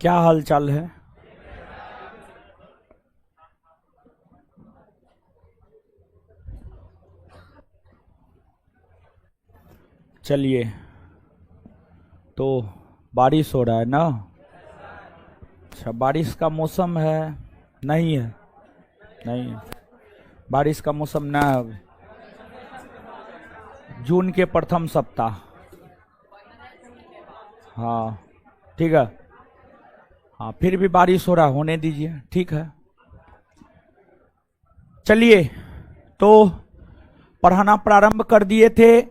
क्या हाल चाल है? चलिए, तो बारिश हो रहा है ना? अच्छा, बारिश का मौसम है? नहीं है, नहीं है। बारिश का मौसम ना है अभी। जून के प्रथम सप्ताह। हाँ, ठीक है। हाँ, फिर भी बारिश हो रहा है, होने दीजिए, ठीक है। चलिए, तो पढ़ाना प्रारंभ कर दिए थे।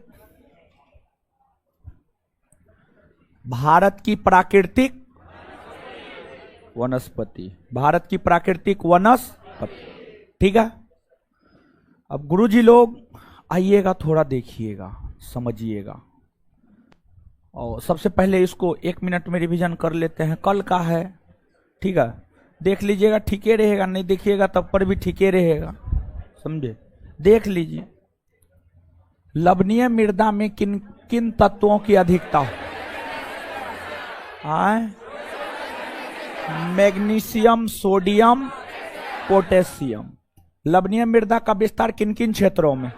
भारत की प्राकृतिक वनस्पति, भारत की प्राकृतिक वनस्पति, ठीक है। अब गुरुजी लोग आइएगा, थोड़ा देखिएगा, समझिएगा। और सबसे पहले इसको 1 मिनट में रिवीजन कर लेते हैं, कल का है, ठीक है। देख लीजिएगा, ठीके रहेगा, नहीं देखिएगा तब पर भी ठीके रहेगा, समझे? देख लीजिए, लवणीय मृदा में किन किन तत्वों की अधिकता हो? Magnesium, sodium, potassium. लवणीय मृदा का विस्तार किन किन क्षेत्रों में?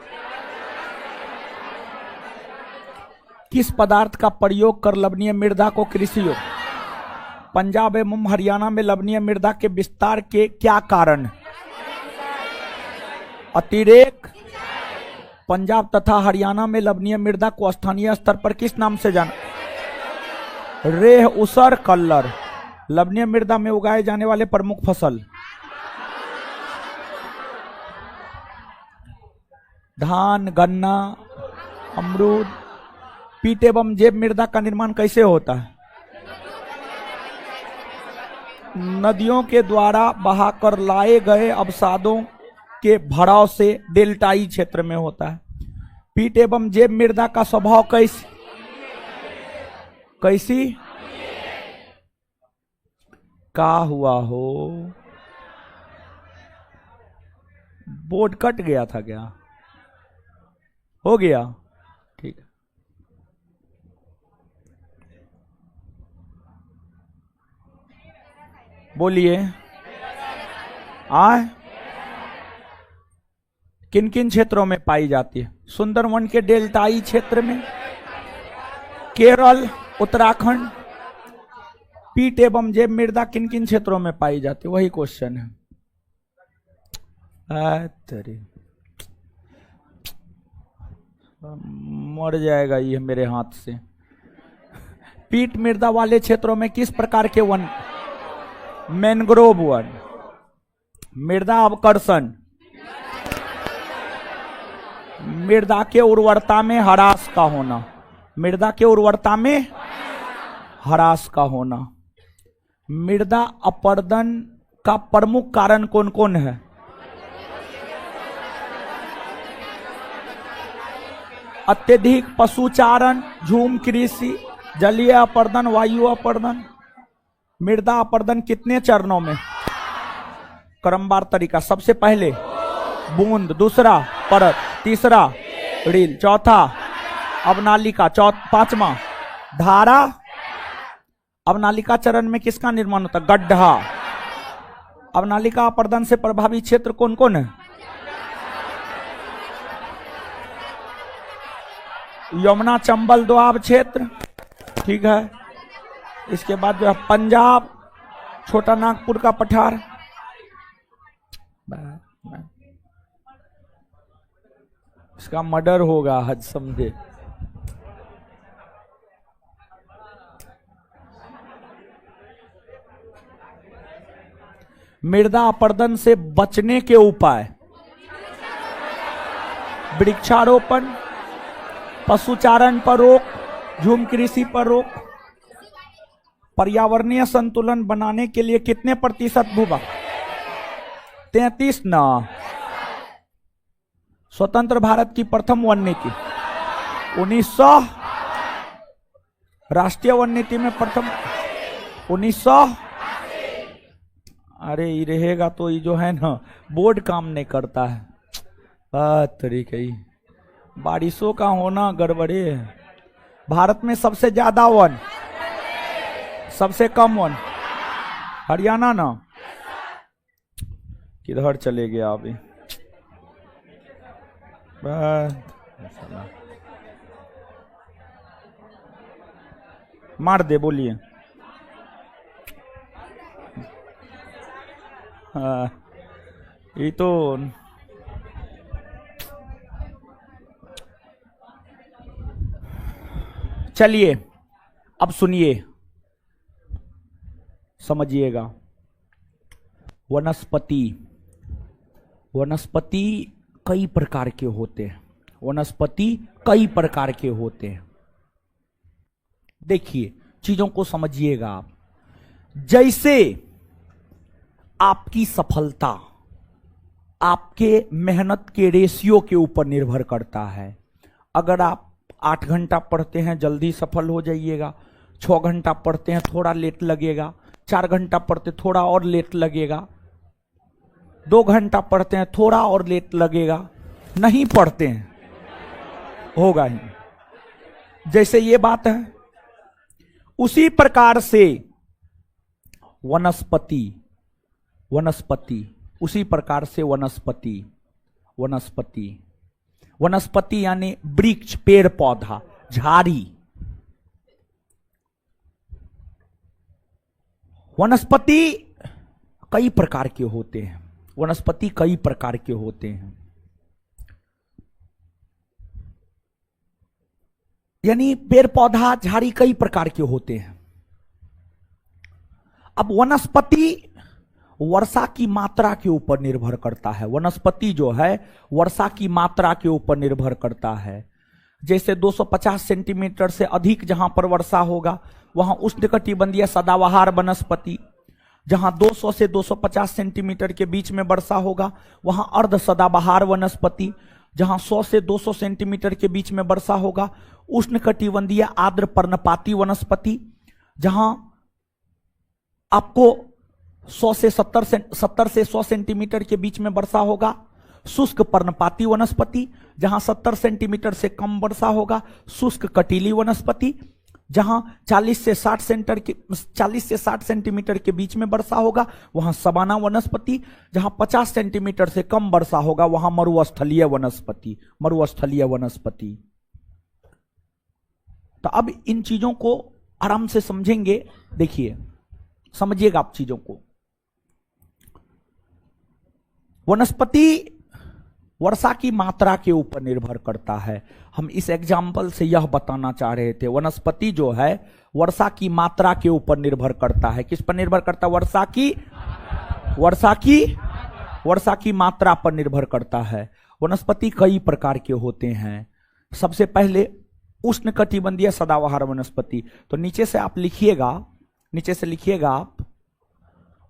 किस पदार्थ का प्रयोग कर लवणीय मृदा को कृषि योग्य? पंजाब एवं हरियाणा में लवणीय मृदा के विस्तार के क्या कारण? अतिरेक। पंजाब तथा हरियाणा में लवणीय मृदा को स्थानीय स्तर पर किस नाम से जाना? रेह, उसर, कल्लर। लवणीय मृदा में उगाए जाने वाले प्रमुख फसल? धान, गन्ना, अमरूद। पीट एवं जैव मृदा का निर्माण कैसे होता है? नदियों के द्वारा बहाकर लाए गए अवसादों के भराव से डेल्टाई क्षेत्र में होता है। पीट एवं जैव मृदा का स्वभाव कैसी का हुआ हो? बोर्ड कट गया था क्या? हो गया, ठीक है। बोलिए, आए किन किन क्षेत्रों में पाई जाती है? सुंदरवन के डेल्टाई क्षेत्र में, केरल, उत्तराखंड। पीट एवं जैव मृदा किन किन क्षेत्रों में पाई जाती है? वही क्वेश्चन है। तेरी मर जाएगा ये मेरे हाथ से। पीट मृदा वाले क्षेत्रों में किस प्रकार के वन? Mangrove one. मृदा अवकर्षण, मृदा के उर्वरता में ह्रास का होना। मृदा के उर्वरता में ह्रास का होना। मृदा अपरदन का प्रमुख कारण कौन कौन है? अत्यधिक पशुचारण, झूम कृषि, जलीय अपरदन, वायु अपरदन। मृदा अपरदन कितने चरणों में? क्रमवार तरीका। सबसे पहले बूंद, दूसरा परत, तीसरा रील, चौथा अवनालिका, पांचवा धारा। अवनालिका चरण में किसका निर्माण होता है? गड्ढा। अवनालिका अपरदन से प्रभावित क्षेत्र कौन कौन है? यमुना चंबल दोआब क्षेत्र, ठीक है। इसके बाद जो है पंजाब, छोटा नागपुर का पठार। इसका मर्डर होगा, हज समझे। मृदा अपरदन से बचने के उपाय? वृक्षारोपण, पशुचारण पर रोक, झूम कृषि पर रोक। पर्यावरणीय संतुलन बनाने के लिए कितने प्रतिशत भूभाग? 33 ना। स्वतंत्र भारत की प्रथम वन नीति 1900। राष्ट्रीय वन नीति में प्रथम 1900। अरे ये रहेगा तो ये जो है ना, बोर्ड काम नहीं करता है। तरीके ही बारिशों का होना गड़बड़े है। भारत में सबसे ज्यादा वन, सबसे कम वन? हरियाणा ना, किधर चले गए अभी? मार दे, बोलिए। हाँ, ये तो चलिए अब सुनिए, समझिएगा। वनस्पति, वनस्पति कई प्रकार के होते हैं। वनस्पति कई प्रकार के होते हैं। देखिए, चीजों को समझिएगा आप। जैसे आपकी सफलता आपके मेहनत के रेशियो के ऊपर निर्भर करता है। अगर आप 8 घंटा पढ़ते हैं जल्दी सफल हो जाइएगा, 6 घंटा पढ़ते हैं थोड़ा लेट लगेगा, 4 घंटा पढ़ते थोड़ा और लेट लगेगा, 2 घंटा पढ़ते हैं थोड़ा और लेट लगेगा, नहीं पढ़ते हैं होगा ही। जैसे ये बात है, उसी प्रकार से वनस्पति, वनस्पति उसी प्रकार से वनस्पति, वनस्पति वनस्पति यानी वृक्ष, पेड़ पौधा, झाड़ी। वनस्पति कई प्रकार के होते हैं। वनस्पति कई प्रकार के होते हैं, यानी पेड़ पौधा झाड़ी कई प्रकार के होते हैं। अब वनस्पति वर्षा की मात्रा के ऊपर निर्भर करता है। वनस्पति जो है वर्षा की मात्रा के ऊपर निर्भर करता है। जैसे 250 सेंटीमीटर से अधिक जहां पर वर्षा होगा वहां उष्णकटिबंधीय सदाबहार वनस्पति, जहां 200 से 250 सेंटीमीटर के बीच में वर्षा होगा वहां अर्ध सदाबहार वनस्पति, जहां 100 से 200 सेंटीमीटर के बीच में वर्षा होगा उष्णकटिबंधीय आर्द्र पर्णपाती वनस्पति, जहां आपको 100 से 70 से 100 सेंटीमीटर के बीच में वर्षा होगा शुष्क पर्णपाती वनस्पति, जहां 70 सेंटीमीटर से कम वर्षा होगा शुष्क कटीली वनस्पति, जहां 40 से 60 सेंटीमीटर के बीच में वर्षा होगा वहां सवाना वनस्पति, जहां 50 सेंटीमीटर से कम वर्षा होगा वहां मरुस्थलीय वनस्पति, मरुस्थलीय वनस्पति। तो अब इन चीजों को आराम से समझेंगे। देखिए, समझिएगा आप चीजों को। वनस्पति वर्षा की मात्रा के ऊपर निर्भर करता है। हम इस एग्जाम्पल से यह बताना चाह रहे थे, वनस्पति जो है वर्षा की मात्रा के ऊपर निर्भर करता है। किस पर निर्भर करता है? वर्षा की मात्रा पर निर्भर करता है। वनस्पति कई प्रकार के होते हैं। सबसे पहले उष्णकटिबंधीय सदाबहार वनस्पति। तो नीचे से आप लिखिएगा, नीचे से लिखिएगा आप,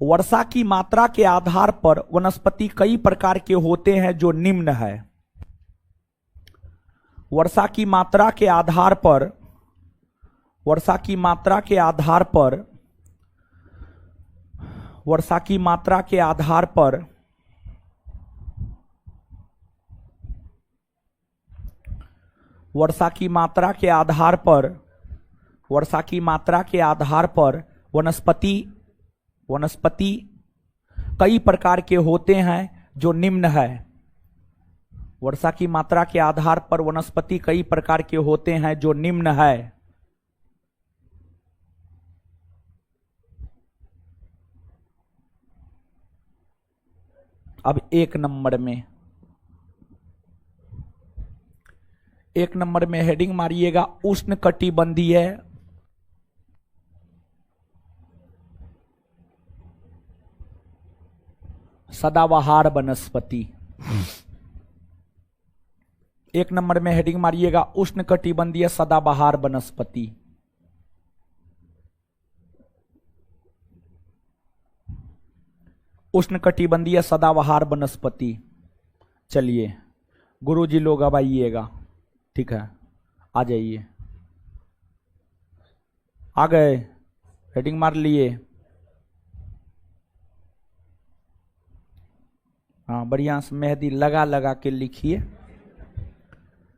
वर्षा की मात्रा के आधार पर वनस्पति कई प्रकार के होते हैं जो निम्न है। वर्षा की मात्रा के आधार पर, वर्षा की मात्रा के आधार पर, वर्षा की मात्रा के आधार पर वर्षा की मात्रा के आधार पर, वर्षा की मात्रा के आधार पर वनस्पति कई प्रकार के होते हैं जो निम्न है। वर्षा की मात्रा के आधार पर वनस्पति कई प्रकार के होते हैं जो निम्न है। अब एक नंबर में हेडिंग मारिएगा उष्णकटिबंधीय सदाबहार वनस्पति। एक नंबर में हेडिंग मारिएगा उष्णकटिबंधीय सदाबहार वनस्पति। उष्णकटिबंधीय सदाबहार वनस्पति। चलिए गुरुजी लोग अब आइएगा, ठीक है, आ जाइए। आ गए? हेडिंग मार लिए? हाँ, बढ़िया से मेहंदी लगा लगा के लिखिए,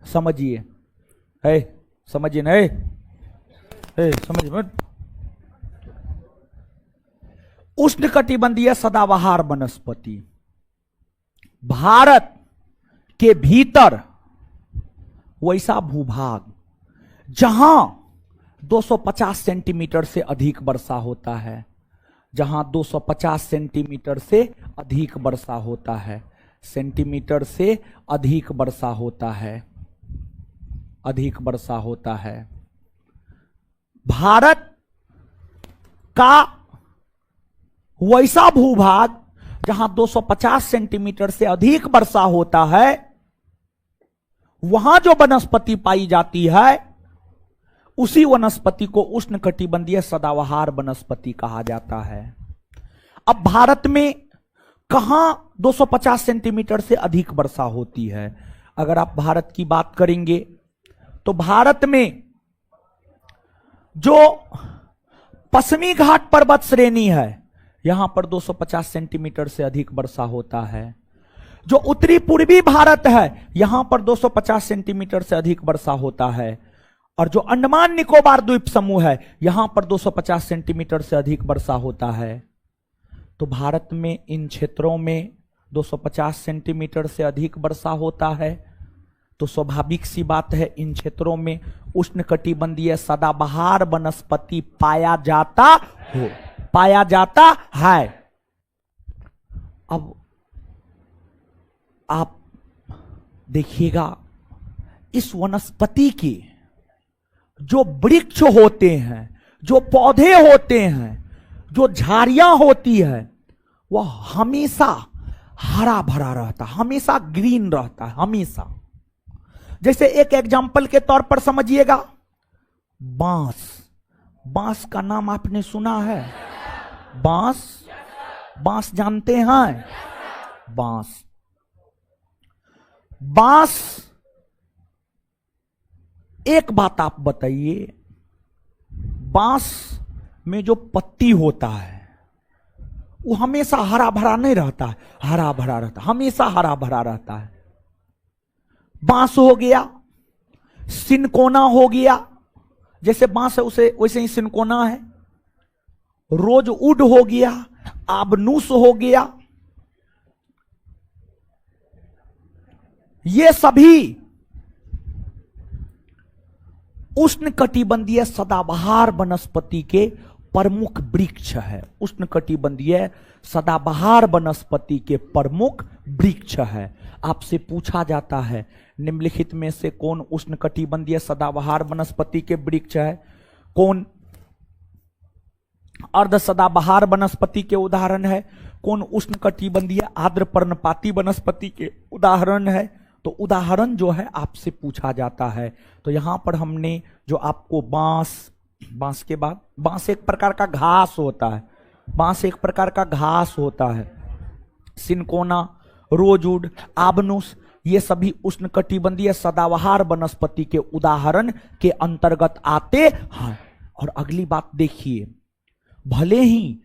समझिए। है समझिए ना? समझिए मत। उष्णकटिबंधीय सदाबहार वनस्पति। भारत के भीतर वैसा भूभाग जहां 250 सेंटीमीटर से अधिक वर्षा होता है, जहां 250 सेंटीमीटर से अधिक वर्षा होता है, सेंटीमीटर से अधिक वर्षा होता है, अधिक वर्षा होता है। भारत का वैसा भूभाग जहां 250 सेंटीमीटर से अधिक वर्षा होता है, वहां जो वनस्पति पाई जाती है उसी वनस्पति को उष्णकटिबंधीय सदाबहार वनस्पति कहा जाता है। अब भारत में कहां 250 सेंटीमीटर से अधिक वर्षा होती है? अगर आप भारत की बात करेंगे तो भारत में जो पश्चिमी घाट पर्वत श्रेणी है, यहां पर 250 सेंटीमीटर से अधिक वर्षा होता है। जो उत्तरी पूर्वी भारत है, यहां पर 250 सेंटीमीटर से अधिक वर्षा होता है। और जो अंडमान निकोबार द्वीप समूह है, यहां पर 250 सेंटीमीटर से अधिक वर्षा होता है। तो भारत में इन क्षेत्रों में 250 सेंटीमीटर से अधिक वर्षा होता है, तो स्वाभाविक सी बात है इन क्षेत्रों में उष्णकटिबंधीय सदाबहार वनस्पति पाया जाता है। अब आप देखिएगा, इस वनस्पति के जो वृक्ष होते हैं, जो पौधे होते हैं, जो झाड़ियां होती है, वह हमेशा हरा भरा रहता, हमेशा ग्रीन रहता है, हमेशा। जैसे एक एग्जाम्पल के तौर पर समझिएगा, बांस। बांस का नाम आपने सुना है? बांस जानते हैं? बांस एक बात आप बताइए, बांस में जो पत्ती होता है वो हमेशा हरा भरा नहीं रहता है, हरा भरा रहता, हमेशा हरा भरा रहता है। बांस हो गया, सिनकोना हो गया, जैसे बांस है उसे वैसे ही सिनकोना है। रोजवुड हो गया, आबनूस हो गया, ये सभी उष्णकटिबंधीय सदाबहार वनस्पति के प्रमुख वृक्ष है। उष्णकटिबंधीय सदाबहार वनस्पति के प्रमुख वृक्ष है। आपसे पूछा जाता है निम्नलिखित में से कौन उष्णकटिबंधीय सदाबहार वनस्पति के वृक्ष है? कौन अर्ध सदाबहार वनस्पति के उदाहरण है? कौन उष्णकटिबंधीय आर्द्र पर्णपाती वनस्पति के उदाहरण है? तो उदाहरण जो है आपसे पूछा जाता है। तो यहां पर हमने जो आपको बांस के बाद, बांस एक प्रकार का घास होता है, बांस एक प्रकार का घास होता है। सिनकोना, रोजवुड, आबनूस, ये सभी उष्णकटिबंधीय सदाबहार वनस्पति के उदाहरण के अंतर्गत आते हैं। और अगली बात देखिए, भले ही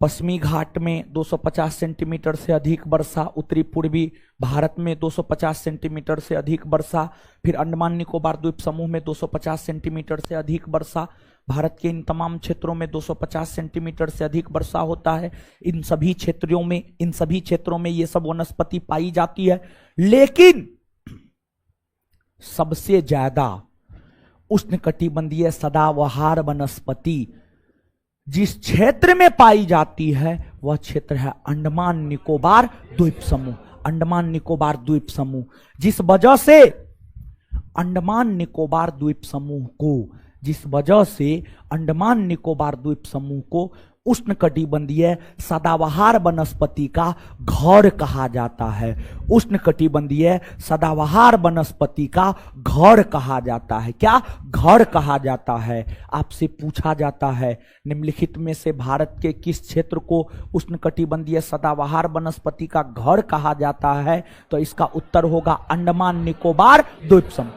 पश्चिमी घाट में 250 सेंटीमीटर से अधिक वर्षा, उत्तरी पूर्वी भारत में 250 सेंटीमीटर से अधिक वर्षा, फिर अंडमान निकोबार द्वीप समूह में 250 सेंटीमीटर से अधिक वर्षा, भारत के इन तमाम क्षेत्रों में 250 सेंटीमीटर से अधिक वर्षा होता है। इन सभी क्षेत्रों में ये सब वनस्पति पाई जाती है। लेकिन सबसे ज्यादा उष्णकटिबंधीय सदाबहार वनस्पति जिस क्षेत्र में पाई जाती है वह क्षेत्र है अंडमान निकोबार द्वीप समूह। अंडमान निकोबार द्वीप समूह, जिस वजह से अंडमान निकोबार द्वीप समूह को उष्णकटिबंधीय सदाबहार वनस्पति का घर कहा जाता है। उष्णकटिबंधीय सदाबहार वनस्पति का घर कहा जाता है। क्या घर कहा जाता है? आपसे पूछा जाता है निम्नलिखित में से भारत के किस क्षेत्र को उष्णकटिबंधीय सदाबहार वनस्पति का घर कहा जाता है? तो इसका उत्तर होगा अंडमान निकोबार द्वीप समूह।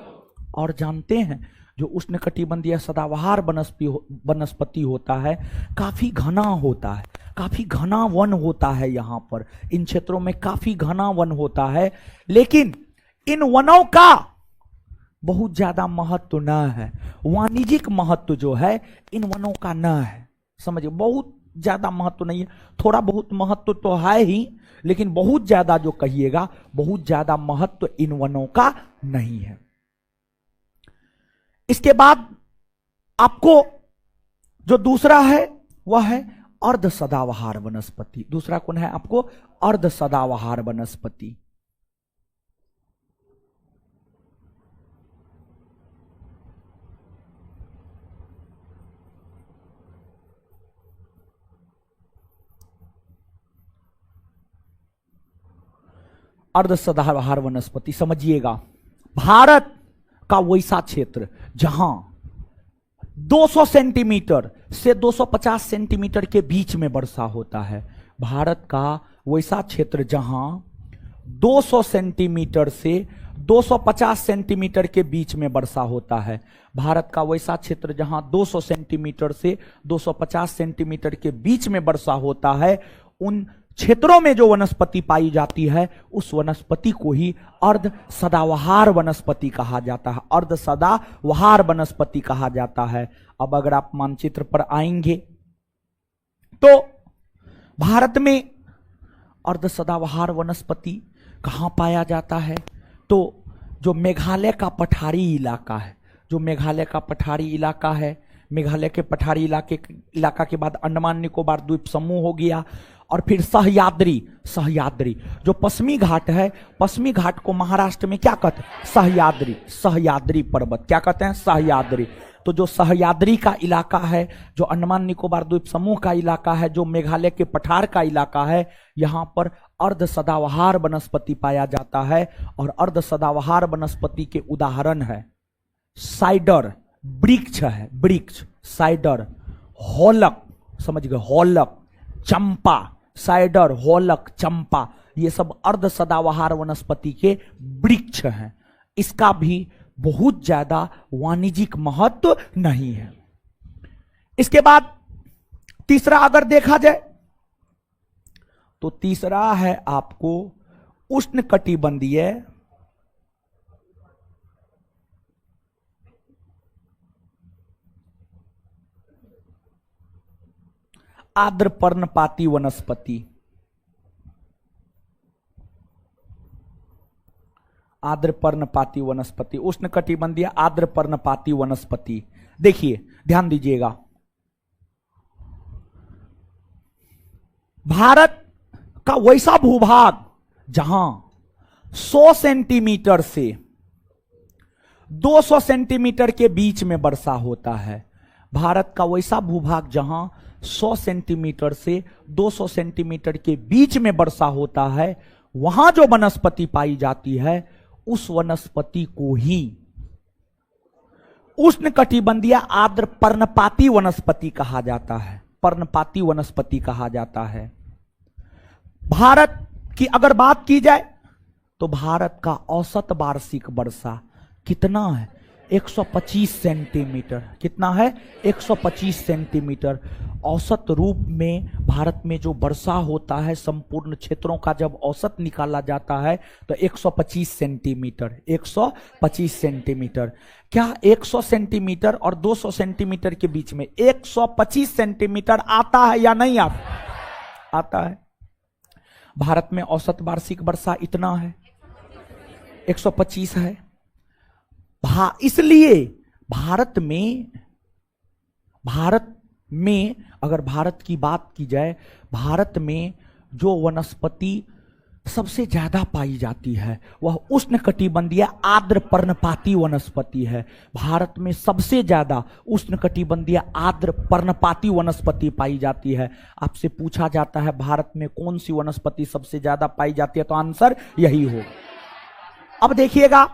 और जानते हैं जो उष्णकटिबंधीय सदाबहार वनस्पति होता है काफी घना होता है, काफी घना वन होता है। यहाँ पर इन क्षेत्रों में काफी घना वन होता है, लेकिन इन वनों का बहुत ज्यादा महत्व न है। वाणिज्यिक महत्व जो है इन वनों का न है। समझिए, बहुत ज्यादा महत्व नहीं है, थोड़ा बहुत महत्व तो है ही, लेकिन बहुत ज्यादा जो कहिएगा, बहुत ज्यादा महत्व इन वनों का नहीं है। इसके बाद आपको जो दूसरा है वह है अर्ध सदाबहार वनस्पति। दूसरा कौन है आपको? अर्ध सदाबहार वनस्पति। अर्ध सदाबहार वनस्पति समझिएगा, भारत का वैसा क्षेत्र जहां 200 सेंटीमीटर से 250 सेंटीमीटर के बीच में वर्षा होता है, भारत का वैसा क्षेत्र जहां 200 सेंटीमीटर से 250 सेंटीमीटर के बीच में वर्षा होता है, भारत का वैसा क्षेत्र जहां 200 सेंटीमीटर से 250 सेंटीमीटर के बीच में वर्षा होता है, उन क्षेत्रों में जो वनस्पति पाई जाती है उस वनस्पति को ही अर्ध सदाबहार वनस्पति कहा जाता है, अर्ध सदाबहार वनस्पति कहा जाता है। अब अगर आप मानचित्र पर आएंगे तो भारत में अर्ध सदाबहार वनस्पति कहां पाया जाता है? तो जो मेघालय का पठारी इलाका है, जो मेघालय का पठारी इलाका है, मेघालय के पठारी इलाका के बाद अंडमान निकोबार द्वीप समूह हो गया, और फिर सह्याद्री, सह्याद्री जो पश्चिमी घाट है, पश्चिमी घाट को महाराष्ट्र में क्या कहते हैं? सह्याद्री, सह्याद्री पर्वत क्या कहते हैं? सह्याद्री। तो जो सह्याद्री का इलाका है, जो अंडमान निकोबार द्वीप समूह का इलाका है, जो मेघालय के पठार का इलाका है, यहां पर अर्ध सदाबहार वनस्पति पाया जाता है। और अर्ध सदाबहार वनस्पति के उदाहरण है साइडर, वृक्ष है, वृक्ष साइडर, होलक, समझ गए, होलक, चंपा, साइडर, होलक, चंपा, ये सब अर्ध सदाबहार वनस्पति के वृक्ष हैं। इसका भी बहुत ज्यादा वाणिज्यिक महत्व नहीं है। इसके बाद तीसरा अगर देखा जाए तो तीसरा है आपको उष्णकटिबंधीय आर्द्र पर्णपाती वनस्पति। आर्द्र पर्णपाती वनस्पति, उष्णकटिबंधीय आर्द्र पर्णपाती वनस्पति। देखिए ध्यान दीजिएगा, भारत का वैसा भूभाग जहां 100 सेंटीमीटर से 200 सेंटीमीटर के बीच में वर्षा होता है, भारत का वैसा भूभाग जहां 100 सेंटीमीटर से 200 सेंटीमीटर के बीच में वर्षा होता है, वहां जो वनस्पति पाई जाती है उस वनस्पति को ही उष्णकटिबंधीय आर्द्र पर्णपाती वनस्पति कहा जाता है, पर्णपाती वनस्पति कहा जाता है। भारत की अगर बात की जाए तो भारत का औसत वार्षिक वर्षा कितना है? 125 सेंटीमीटर। कितना है? 125 सेंटीमीटर। औसत रूप में भारत में जो वर्षा होता है, संपूर्ण क्षेत्रों का जब औसत निकाला जाता है तो 125 सेंटीमीटर, 125 सेंटीमीटर। क्या 100 सेंटीमीटर और 200 सेंटीमीटर के बीच में 125 सेंटीमीटर आता है या नहीं आता? आता है। भारत में औसत वार्षिक वर्षा इतना है, 125 है। इसलिए भारत में अगर भारत की बात की जाए, भारत में जो वनस्पति सबसे ज्यादा पाई जाती है वह उष्णकटिबंधीय आर्द्र पर्णपाती वनस्पति है। भारत में सबसे ज्यादा उष्णकटिबंधीय आर्द्र पर्णपाती वनस्पति पाई जाती है। आपसे पूछा जाता है भारत में कौन सी वनस्पति सबसे ज्यादा पाई जाती है, तो आंसर यही हो। अब देखिएगा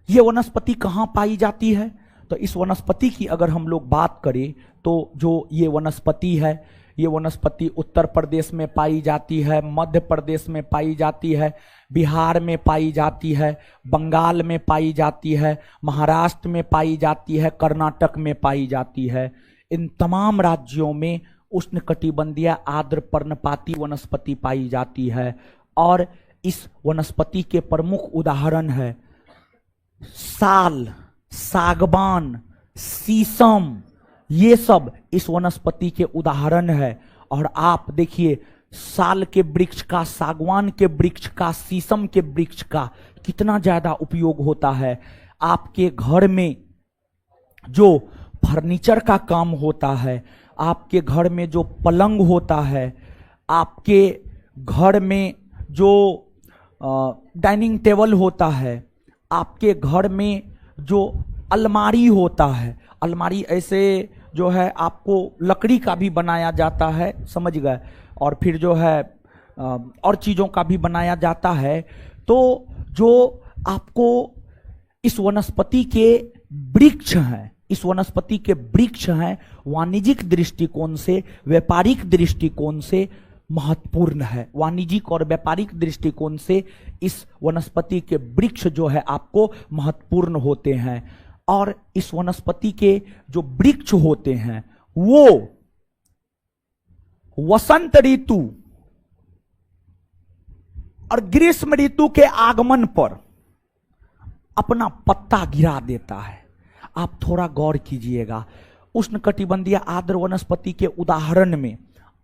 ये वनस्पति कहां पाई जाती है, तो इस वनस्पति की अगर हम लोग बात करें तो जो ये वनस्पति है, ये वनस्पति उत्तर प्रदेश में पाई जाती है, मध्य प्रदेश में पाई जाती है, बिहार में पाई जाती है, बंगाल में पाई जाती है, महाराष्ट्र में पाई जाती है, कर्नाटक में पाई जाती है। इन तमाम राज्यों में उष्णकटिबंधीय आर्द्र पर्णपाती वनस्पति पाई जाती है। और इस वनस्पति के प्रमुख उदाहरण है साल, सागवान, शीशम, ये सब इस वनस्पति के उदाहरण है। और आप देखिए साल के वृक्ष का, सागवान के वृक्ष का, शीशम के वृक्ष का कितना ज्यादा उपयोग होता है। आपके घर में जो फर्नीचर का काम होता है, आपके घर में जो पलंग होता है, आपके घर में जो डाइनिंग टेबल होता है, आपके घर में जो अलमारी होता है, अलमारी ऐसे जो है आपको लकड़ी का भी बनाया जाता है, समझ गए, और फिर जो है और चीज़ों का भी बनाया जाता है। तो जो आपको इस वनस्पति के वृक्ष हैं, इस वनस्पति के वृक्ष हैं, वाणिज्यिक दृष्टिकोण से, व्यापारिक दृष्टिकोण से महत्वपूर्ण है। वाणिज्यिक और व्यापारिक दृष्टिकोण से इस वनस्पति के वृक्ष जो है आपको महत्वपूर्ण होते हैं। और इस वनस्पति के जो वृक्ष होते हैं वो वसंत ऋतु और ग्रीष्म ऋतु के आगमन पर अपना पत्ता गिरा देता है। आप थोड़ा गौर कीजिएगा, उष्णकटिबंधीय आर्द्र वनस्पति के उदाहरण में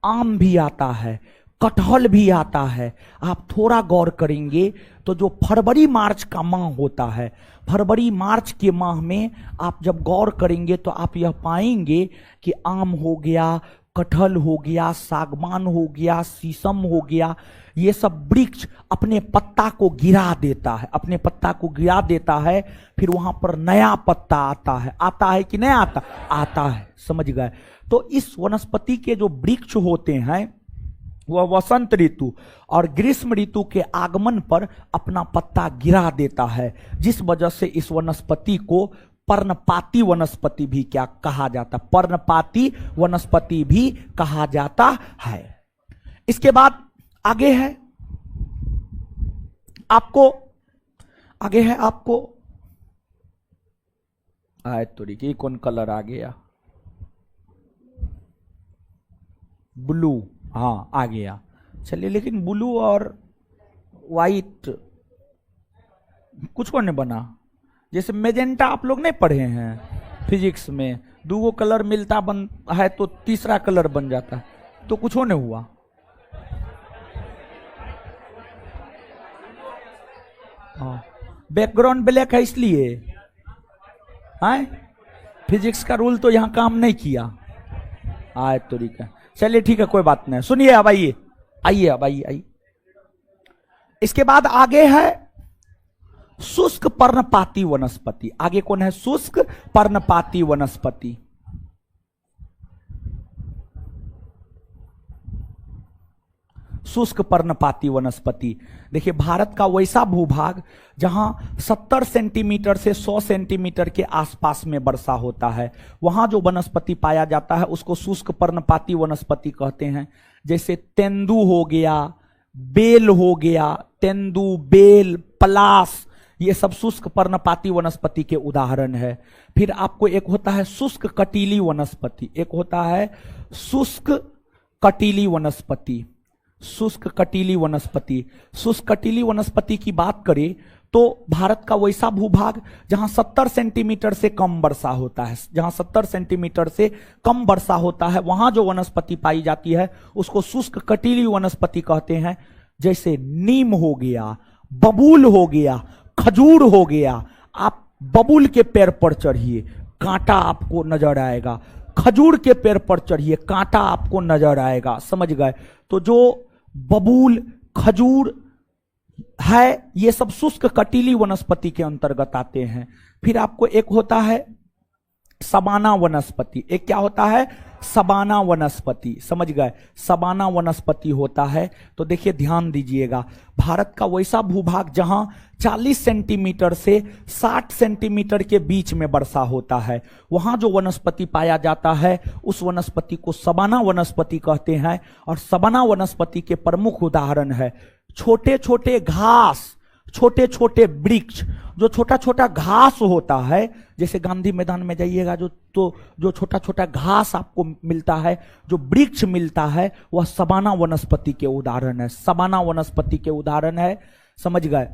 आम भी आता है, कटहल भी आता है। आप थोड़ा गौर करेंगे तो जो फरवरी मार्च का माह होता है, फरवरी मार्च के माह में आप जब गौर करेंगे तो आप यह पाएंगे कि आम हो गया, कटहल हो गया, सागवान हो गया, शीशम हो गया, ये सब वृक्ष अपने पत्ता को गिरा देता है, अपने पत्ता को गिरा देता है। फिर वहां पर नया पत्ता आता है कि नहीं आता? आता है, समझ गए। तो इस वनस्पति के जो वृक्ष होते हैं वह वसंत ऋतु और ग्रीष्म ऋतु के आगमन पर अपना पत्ता गिरा देता है, जिस वजह से इस वनस्पति को पर्णपाती वनस्पति भी क्या कहा जाता, पर्णपाती वनस्पति भी कहा जाता है। इसके बाद आगे है आपको आए तो देखिए कौन कलर आ गया, ब्लू, हाँ आ गया। चलिए, लेकिन ब्लू और वाइट कुछ को नहीं बना। जैसे मेजेंटा आप लोग नहीं पढ़े हैं फिजिक्स में, दो कलर मिलता बन है तो तीसरा कलर बन जाता है, तो कुछ नहीं हुआ। हाँ, बैकग्राउंड ब्लैक है इसलिए है, फिजिक्स का रूल तो यहां काम नहीं किया। आए तो ठीक है, चलिए ठीक है, कोई बात नहीं। सुनिए, अब आइए। इसके बाद आगे है शुष्क पर्णपाती वनस्पति। आगे कौन है? शुष्क पर्णपाती वनस्पति। शुष्क पर्णपाती वनस्पति, देखिए भारत का वैसा भूभाग जहां 70 सेंटीमीटर से 100 सेंटीमीटर के आसपास में वर्षा होता है, वहां जो वनस्पति पाया जाता है उसको शुष्क पर्णपाती वनस्पति कहते हैं। जैसे तेंदू हो गया, बेल हो गया, तेंदू, बेल, पलास, ये सब शुष्क पर्णपाती वनस्पति के उदाहरण है। फिर आपको एक होता है शुष्क कटीली वनस्पति, एक होता है शुष्क कटीली वनस्पति। शुष्क कटीली वनस्पति, शुष्क कटीली वनस्पति की बात करें तो भारत का वैसा भूभाग जहां 70 सेंटीमीटर से कम वर्षा होता है, जहां 70 सेंटीमीटर से कम वर्षा होता है, वहां जो वनस्पति पाई जाती है उसको शुष्क कटीली वनस्पति कहते हैं। जैसे नीम हो गया, बबूल हो गया, खजूर हो गया। आप बबूल के पेड़ पर चढ़िए, कांटा आपको नजर आएगा, खजूर के पेड़ पर चढ़िए, कांटा आपको नजर आएगा, समझ गए। तो जो बबूल, खजूर है, ये सब शुष्क कटीली वनस्पति के अंतर्गत आते हैं। फिर आपको एक होता है सबाना वनस्पति। एक क्या होता है? सबाना वनस्पति, समझ गए, सबाना वनस्पति होता है। तो देखिए ध्यान दीजिएगा, भारत का वैसा भूभाग जहां 40 सेंटीमीटर से 60 सेंटीमीटर के बीच में वर्षा होता है, वहां जो वनस्पति पाया जाता है उस वनस्पति को सबाना वनस्पति कहते हैं। और सबाना वनस्पति के प्रमुख उदाहरण है छोटे छोटे घास, छोटे छोटे वृक्ष। जो छोटा छोटा घास होता है, जैसे गांधी मैदान में जाइएगा जो छोटा छोटा घास आपको मिलता है, जो वृक्ष मिलता है, वह सबाना वनस्पति के उदाहरण है, सबाना वनस्पति के उदाहरण है, समझ गए।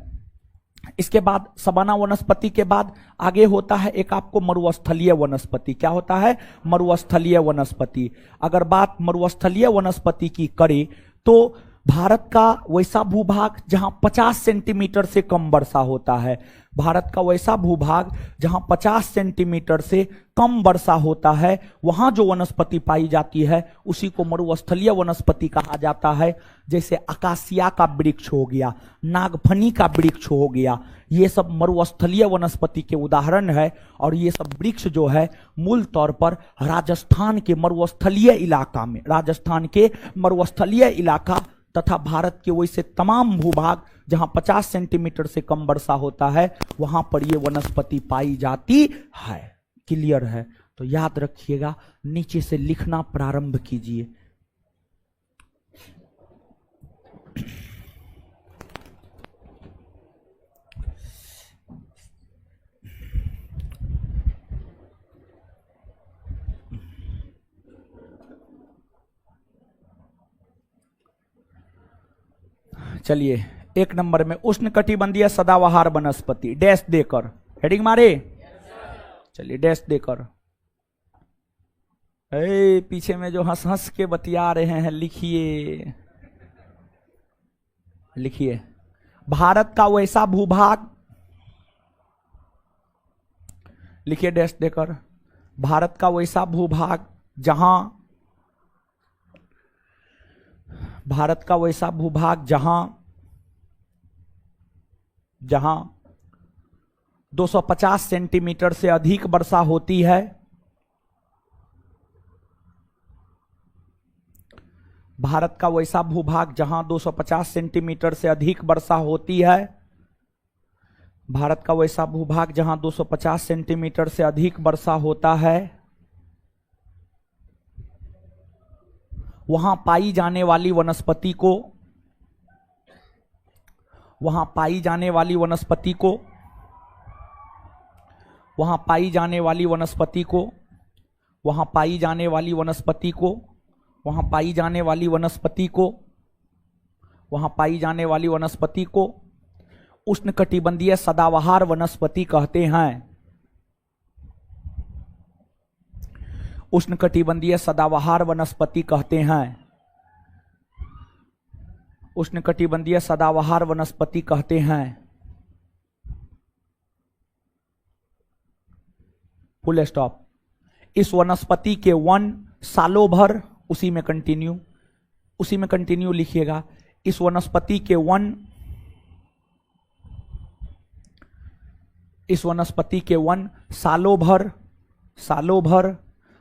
इसके बाद सबाना वनस्पति के बाद आगे होता है एक आपको मरुस्थलीय वनस्पति। क्या होता है? मरुस्थलीय वनस्पति। अगर बात मरुस्थलीय वनस्पति की करें तो भारत का वैसा भूभाग जहां 50 सेंटीमीटर से कम वर्षा होता है, भारत का वैसा भूभाग जहां 50 सेंटीमीटर से कम वर्षा होता है, वहां जो वनस्पति पाई जाती है उसी को मरुस्थलीय वनस्पति कहा जाता है। जैसे अकासिया का वृक्ष हो गया, नागफनी का वृक्ष हो गया, ये सब मरुस्थलीय वनस्पति के उदाहरण है। और ये सब वृक्ष जो है मूल तौर पर राजस्थान के मरुस्थलीय इलाका में, राजस्थान के मरुस्थलीय इलाका तथा भारत के वैसे तमाम भूभाग जहां 50 सेंटीमीटर से कम वर्षा होता है वहां पर ये वनस्पति पाई जाती है। क्लियर है? तो याद रखिएगा, नीचे से लिखना प्रारंभ कीजिए। चलिए, एक नंबर में उष्णकटिबंधीय सदाबहार वनस्पति, डैश देकर हेडिंग मारे। चलिए डैश देकर, पीछे में जो हंस हंस के बतिया रहे हैं लिखिए, लिखिए भारत का वैसा भूभाग, लिखिए डैश देकर, भारत का वैसा भूभाग जहां, भारत का वैसा भूभाग जहां 250 सेंटीमीटर से अधिक वर्षा होती है, भारत का वैसा भूभाग जहां 250 सेंटीमीटर से अधिक वर्षा होती है, भारत का वैसा भूभाग जहां 250 सेंटीमीटर से अधिक वर्षा होता है, वहां पाई जाने वाली वनस्पति को, वहां पाई जाने वाली वनस्पति को, वहां पाई जाने वाली वनस्पति को, वहां पाई जाने वाली वनस्पति को, वहां पाई जाने वाली वनस्पति को, वहां पाई जाने वाली वनस्पति को उष्णकटिबंधीय सदाबहार वनस्पति कहते हैं। उष्णकटिबंधीय सदाबहार वनस्पति कहते हैं। उष्णकटिबंधीय सदाबहार वनस्पति कहते हैं। Full stop. इस वनस्पति के वन सालों भर, उसी में कंटिन्यू, उसी में कंटिन्यू लिखिएगा। इस वनस्पति के वन, इस वनस्पति के वन सालों भर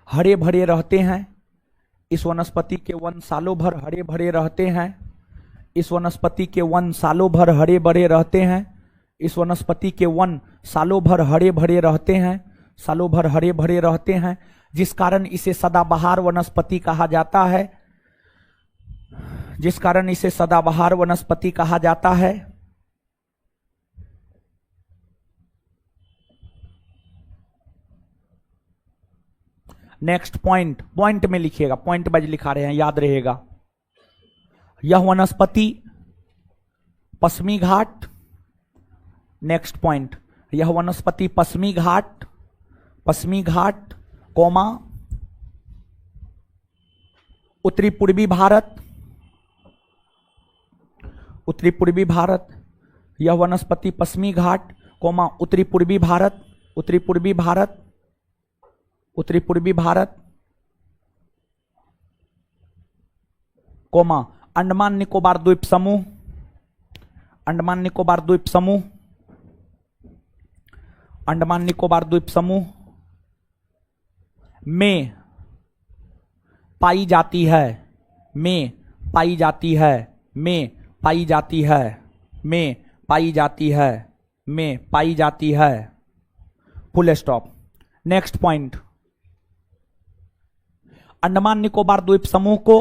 हरे भरे रहते हैं। इस वनस्पति के वन सालों भर हरे भरे रहते हैं। इस वनस्पति के वन सालों भर हरे भरे रहते हैं। इस वनस्पति के वन सालों भर हरे भरे रहते हैं, सालों भर हरे भरे रहते हैं, जिस कारण इसे सदाबहार वनस्पति कहा जाता है, जिस कारण इसे सदाबहार वनस्पति कहा जाता है। नेक्स्ट पॉइंट, पॉइंट में लिखिएगा, पॉइंट वाइज लिखा रहे हैं, याद रहेगा। यह वनस्पति पश्चिमी घाट, नेक्स्ट पॉइंट, यह वनस्पति पश्चिमी घाट, पश्चिमी घाट कोमा उत्तरी पूर्वी भारत, उत्तरी पूर्वी भारत, यह वनस्पति पश्चिमी घाट कोमा उत्तरी पूर्वी भारत, उत्तरी पूर्वी भारत, उत्तरी पूर्वी भारत कोमा अंडमान निकोबार द्वीप समूह, अंडमान निकोबार द्वीप समूह, अंडमान निकोबार द्वीप समूह में पाई जाती है, में पाई जाती है, में पाई जाती है, में पाई जाती है, में पाई जाती है। Full stop. Next point, Andaman Nicobar द्वीप समूह को,